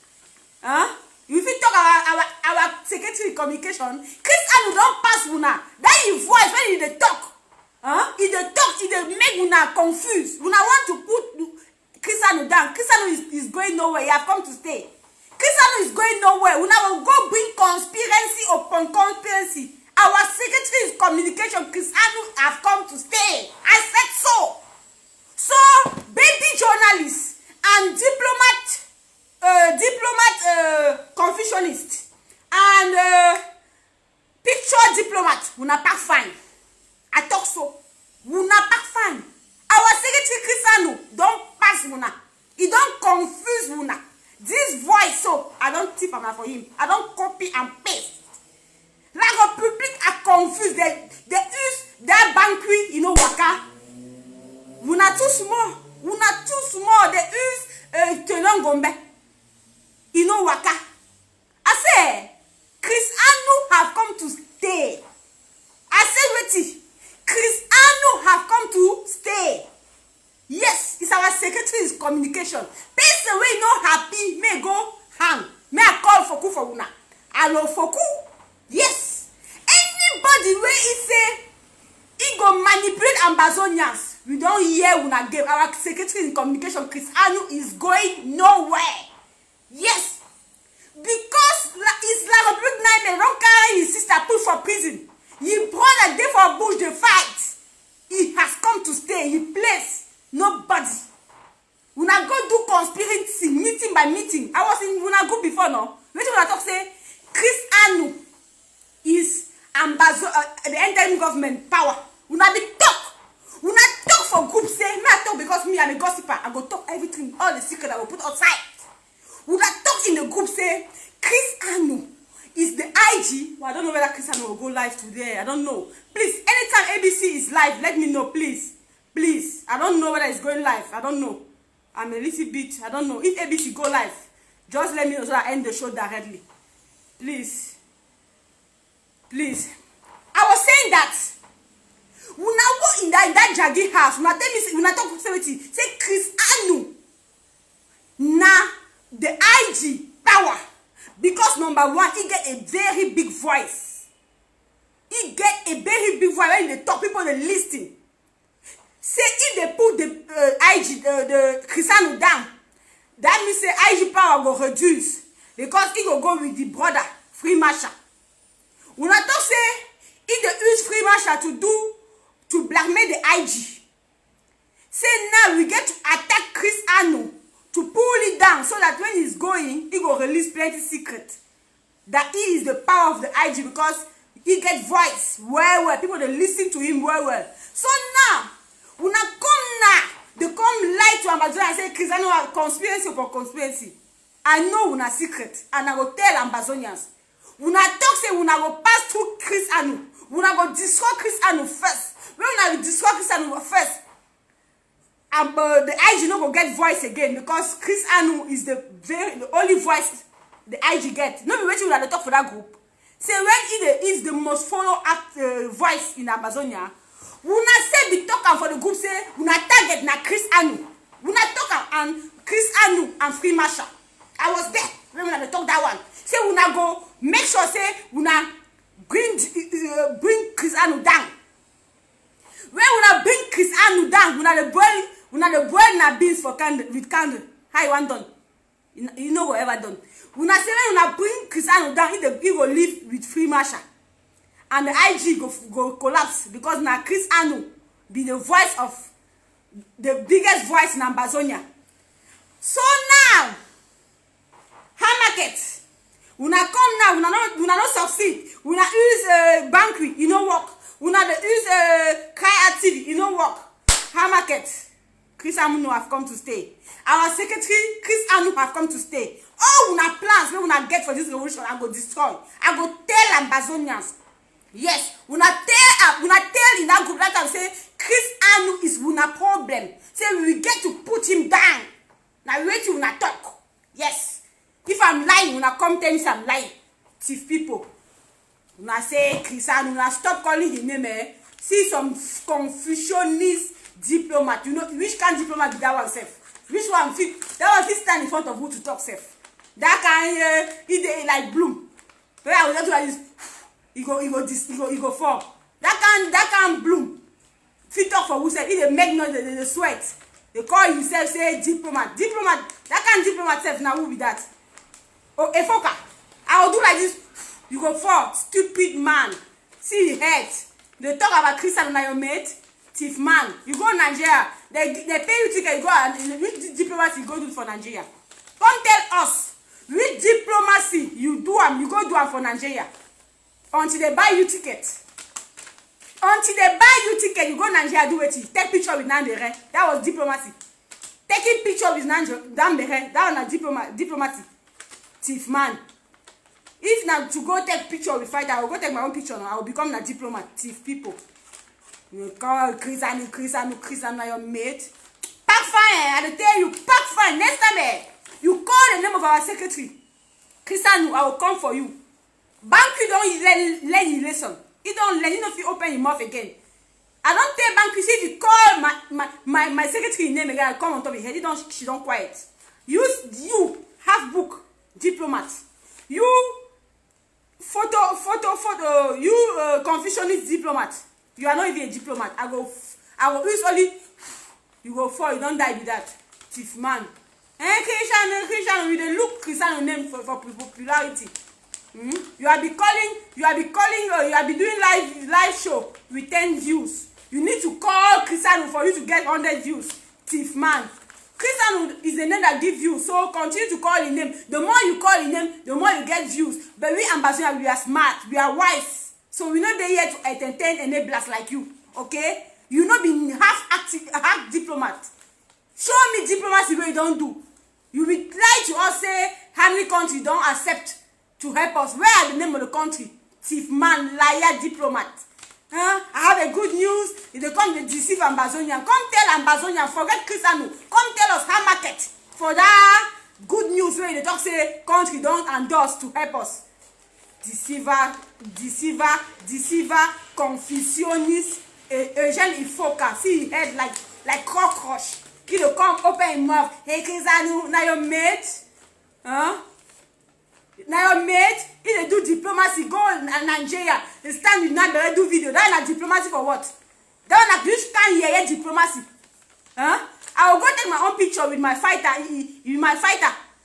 Huh? You fit talk our secretary communication. Chris Anu don't pass una. That your voice when you dey talk. Huh? If they talk, if they make una confused. Una want to put Chris Anu down. Chris Anu is going nowhere. He have come to stay. Chris Anu is going nowhere. Una will go bring conspiracy upon conspiracy. Our secretary is communication. Chris Anu have come to stay. I said so. So, baby journalists and Confucianist and picture diplomat, una pack fine. I talk so. Una pack fine. Our secretary Chris Anu don't pass una. He don't confuse una. This voice, so I don't tip am for him. I don't copy and paste. La Republic are confused. They use that banquet, you know, waka. Una too small. Una too small. They use Tenon Gombe. You know, waka. I say, Chris Anu have come to stay. I say, wait, Chris Anu have come to stay. Yes, it's our secretary's communication. Person we no happy may go hang. May I call Foku for una. Hello Foku. Yes. Anybody where he say he go manipulate Ambazonians. We don't hear una game. Our secretary in communication, Chris Anu, is going nowhere. Yes. Because it's La Republique Nine don't carry his sister put for prison. He brother dey for bush the fight. He has come to stay. He place. Nobody. Una go do conspiracy meeting by meeting. I was in una group before, no? When una talk say Chris Anu is the interim government power. Una be talk. Una talk for group say, me I talk because me I'm a gossiper. I go talk everything, all the secret I will put outside. Una talk in the group say Chris Anu is the IG. Well, I don't know whether Chris Anu will go live today. I don't know. Please, anytime ABC is live, let me know, please. Please, I don't know whether it's going live. I don't know. I'm a little bit, I don't know. If ABC go live, just let me know so I end the show directly. Please. Please. I was saying that when I go in that Jaggy house, when I tell me, when I talk to say Chris Anu, na the IG power. Because number one, he get a very big voice. He get a very big voice when they talk, people they listen. Say if they put the IG, the Chris Anu down, that means say IG power will reduce because he will go with the brother Free Marshal. When I talk say if they use Free Marshal to blackmail the IG, say now we get to attack Chris Anu to pull it down so that when he's going, he will release plenty secret that he is the power of the IG because he get voice well. People they listen to him well. So now. Una come now, they come lie to Ambazonia and say Chris Anu have conspiracy upon conspiracy. I know una secret and I go tell Ambazonians. Una talk say una go pass through Chris Anu. Una go destroy Chris Anu first. When una destroy Chris Anu first, the IG no go get voice again because Chris Anu is the only voice the IG get. No be waiting una dey talk for that group. Say when he is the most followed voice in Amazonia. Una say be talk for the group say una target na Chris Anu. Una talk and Chris Anu and Free Marshal. I was there when una talk that one. Say una go make sure say una bring Chris Anu down. When una bring Chris Anu down, una the boil na beans for candle with candle. How you want done? You know whatever done. Una say when una bring Chris Anu down, he go live with Free Marshal. And the IG go collapse because now Chris Anu be the voice of the biggest voice in Ambazonia. So now, Hamaket, una come now, una not succeed. Una use banquet, you know work. Una use Kaya TV, you know work. Hamaket, Chris Anu have come to stay. Our secretary, Chris Anu have come to stay. All una plans we una get for this revolution, I go destroy. I go tell Ambazonians. Yes, una tell in that group that time say Chris Anu is una problem. Say we will get to put him down. Now wait till una talk. Yes. If I'm lying, una come tell me I'm lying. Thief people. Una say Chris Anu, una stop calling his name. See some Confucianist diplomat. You know which kind of diplomat be that one self? Which one fit? That one fit stand in front of who to talk self. That kind he like bloom. But I will just do like this. He go fall. That can bloom. Fit talk for who said he dey make noise, they sweat. They call himself say diplomat. That kind diplomat self now who be that? Oh, a foka. I will do like this. You go fall, stupid man. See the head. They talk about Christian na your mate. Thief man. You go Nigeria. They pay you ticket. You go and which diplomacy you go do for Nigeria? Come tell us which diplomacy you do am. You go do am for Nigeria. Until they buy you ticket. You go Nigeria, do it. Take picture with Nandere. That was diplomacy. Taking picture with Nandere, that was diplomacy. Thief man. If now to go take picture with fighter, I will go take my own picture now. I will become a diplomat. Thief people. You call Chris Anu, your mate. Pack fine. I tell you, pack fine. Next time, you call the name of our secretary. Chris Anu, I will come for you. Banku don't learn his lesson. He don't learn. He don't feel open his mouth again. I don't tell Banku, see if you call my secretary name again, I come on top of his head. She don't quiet. You half book diplomat. You photo. You Confucianist diplomat. You are not even a diplomat. I will usually you go fall. You don't die with that. Thief man. Christian, we dey look Christian name for popularity. You are be doing live show with 10 views. You need to call Christian for you to get 100 views. Thief man. Christian is the name that gives views, so continue to call his name. The more you call his name, the more you get views. But we ambassadors, we are smart, we are wise, so we not there here to entertain enablers like you. Okay? You not be half diplomat. Show me diplomacy where you don't do. You will lie to us say how many countries don't accept to help us. Where are the name of the country? Thief man, liar, diplomat. I have a good news. If they come to deceive Ambazonian, come tell Ambazonian, forget Christiano. Come tell us how market for that good news where they talk say country don't endorse to help us. Deceiver, Confucianist, Eugene Ifoka. See his head like cockroach. He will come open his mouth. Hey Christiano, now your mate? Now your mate, if they do diplomacy, go in Nigeria, they stand with Nandere, do video. That is not diplomacy for what? That is not this kind of diplomacy. I will go take my own picture with my fighter.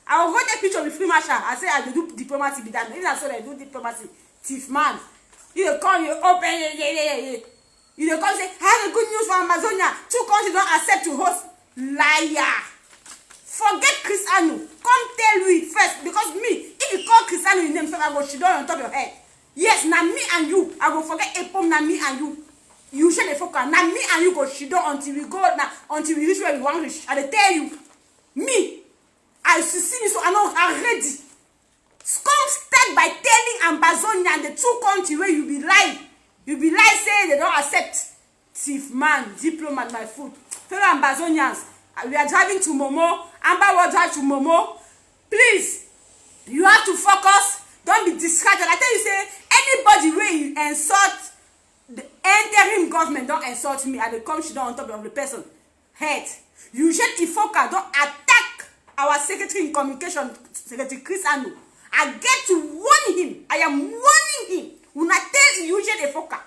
I will go take picture with Free Marshal. I say I do diplomacy with them. If that's so they do diplomacy. Thief man. You come, you open, You come say, I have a good news for Amazonia. 2 countries don't accept to host. Liar. Forget Chris Anu. Come tell me first. Because me, if you call Chris Anu in name, I go shit on top of your head. Yes, now me and you. I go forget Epom, now me and you. You shall focus. Now me and you go shit on until we go now, until we reach where we want to reach. I tell you. Me. I see me so I'm ready. Come start by telling Ambazonia and the 2 countries where you be lying. You be lying saying they don't accept. Thief man, diplomat, my food. Fellow Ambazonians, we are driving to Momo. Amber will drive to Momo. Please, you have to focus. Don't be distracted. I tell you, say, anybody will insult the interim government, don't insult me. And they come shit on top of the person. Head. You should focus. Don't attack our secretary in communication, Secretary Chris Anu. I get to warn him. I am warning him. When I tell you, Efoka,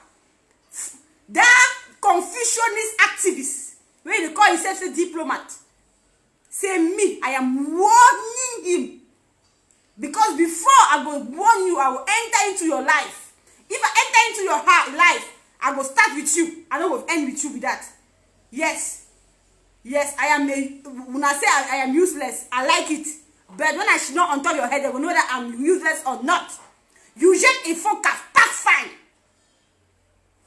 that Confucianist activist, where they call himself a diplomat, say me, I am warning him. Because before I go warn you, I will enter into your life. If I enter into your life, I will start with you. I don't will end with you with that. Yes. Yes, I am when I say I am useless, I like it. But when I should not on top of your head, they will know that I'm useless or not. You get a focus, that's fine.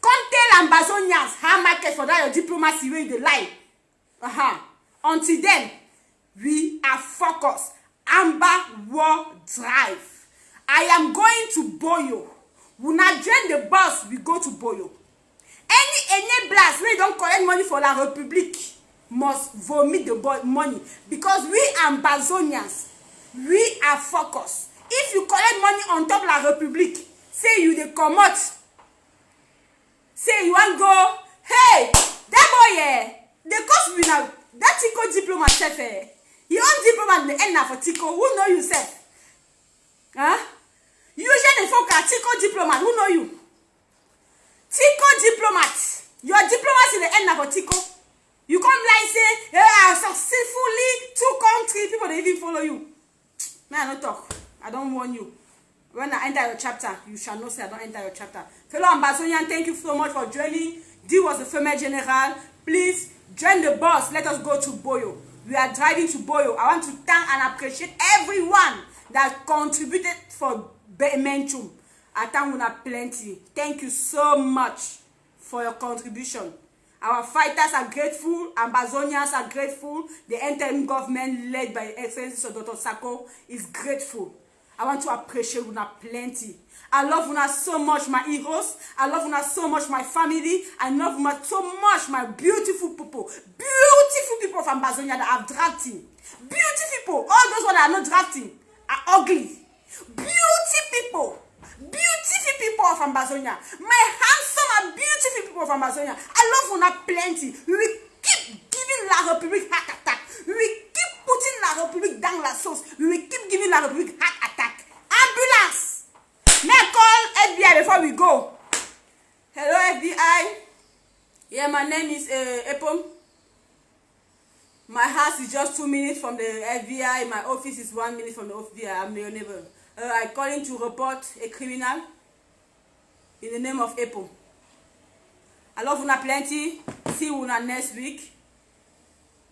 Come tell Ambazonians how market for that your diplomacy where they lie. Until then, we are focused. Amber War Drive. I am going to Boyo. we not join the bus, we go to Boyo. Any enablers wey don't collect money for La République must vomit the money, because we Ambazonians, we are focused. If you collect money on top La République, say you dey comot, say you wan go, hey, that boy the cost we now, that Tico diplomat chef he own diplomat the end na for Tico, who know you sef? Huh? Usually folk are Tico diplomat, who know you? Tico diplomat, your diplomacy the end na for Tico. You come like say, hey, I successfully 2 countries, people they even follow you. Man, I don't talk. I don't warn you. When I enter your chapter, you shall not say I don't enter your chapter. Fellow Ambazonian, thank you so much for joining. D was the female general. Please join the bus. Let us go to Boyo. We are driving to Boyo. I want to thank and appreciate everyone that contributed for Menchum. I thank you plenty. Thank you so much for your contribution. Our fighters are grateful. Ambazonians are grateful. The interim government led by Excellency Dr. Sako is grateful. I want to appreciate una plenty. I love una so much, my heroes. I love una so much, my family. I love una so much, my beautiful people. Beautiful people from Ambazonia that have drafting. Beautiful people. All those ones that are not drafting are ugly. Beauty people. Beautiful people of Ambazonia. My handsome and beautiful people of Ambazonia. I love una plenty. We will keep giving La République heart attack. We will keep putting La République down la sauce. We will keep giving La République heart attack. Ambulance! May I call FBI before we go? Hello FBI. Yeah, my name is Epom. My house is just 2 minutes from the FBI. My office is 1 minute from the FBI. I'm your neighbor. I call in to report a criminal in the name of Epom. I love una plenty. See una next week.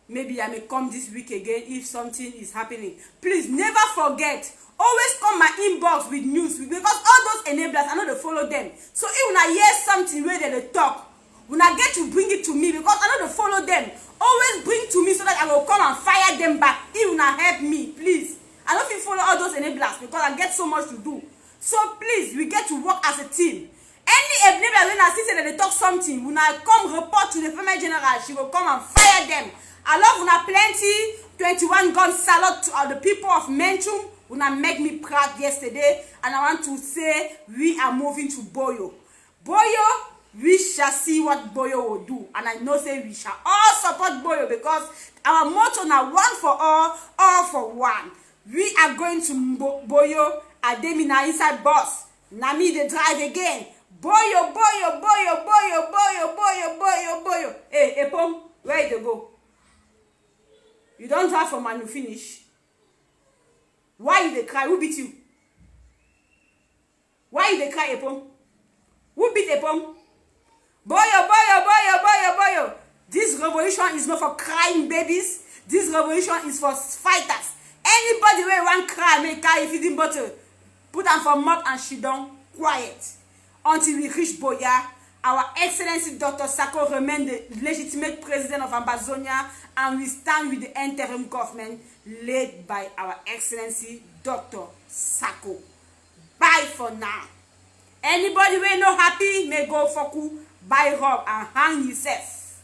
Maybe I may come this week again if something is happening. Please never forget. Always come my inbox with news, because all those enablers, I know they follow them. So if una hear something where they talk, una get to bring it to me, because I know they follow them. Always bring to me so that I will come and fire them back. If una help me, please. I don't feel follow all those enablers because I get so much to do. So please, we get to work as a team. Any enabler when I see that they talk something, when I come report to the female general, she will come and fire them. I love una plenty. 21 gun salute to all the people of Menchum. Una make me proud yesterday, and I want to say we are moving to Boyo. Boyo, we shall see what Boyo will do, and I know say we shall all support Boyo, because our motto now one for all for one. We are going to Boyo. Ademina inside bus. Nami the drive again. Boyo, Boyo, Boyo, Boyo, Boyo, Boyo, Boyo, Boyo. Hey, Epom, where you go? You don't drive from and you finish. Why you dey cry? Who beat you? Why you dey cry, Epom? Who beat Epom? Boyo, Boyo, Boyo, Boyo, Boyo. This revolution is not for crying babies. This revolution is for fighters. Anybody wey wan cry make carry feeding bottle, put am for mouth and she don quiet until we reach Boya. Our Excellency Dr. Sako remain the legitimate president of Ambazonia, and we stand with the interim government led by our Excellency Dr. Sako. Bye for now. Anybody wey no happy may go foku, buy rob and hang yourself.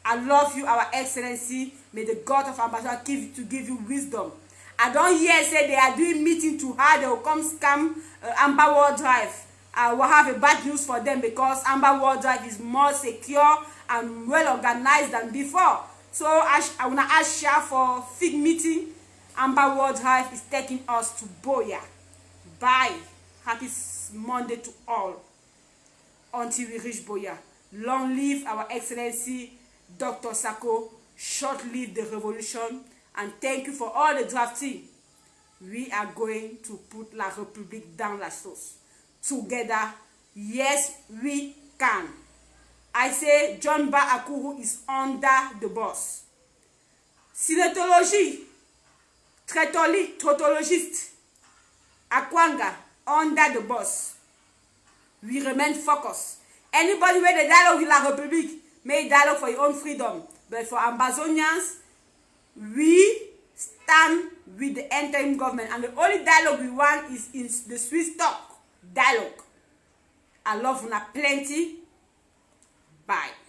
I love you, our Excellency. May the God of Ambazonia give you wisdom. I don't hear say they are doing meeting to how they will come scam Amber World Drive. I will have a bad news for them, because Amber World Drive is more secure and well organized than before. So I want to ask you for fig meeting. Amber World Drive is taking us to Boya. Bye. Happy Monday to all. Until we reach Boya. Long live our Excellency Dr. Sako. Short live the revolution. And thank you for all the drafting. We are going to put La République down la sauce. Together, yes, we can. I say John Ba Akuru is under the bus. Synetology, tautologist, Akwanga, under the bus. We remain focused. Anybody where the dialogue with La République, may dialogue for your own freedom. But for Ambazonians, we stand with the interim government, and the only dialogue we want is in the Swiss talk dialogue. I love una plenty. Bye.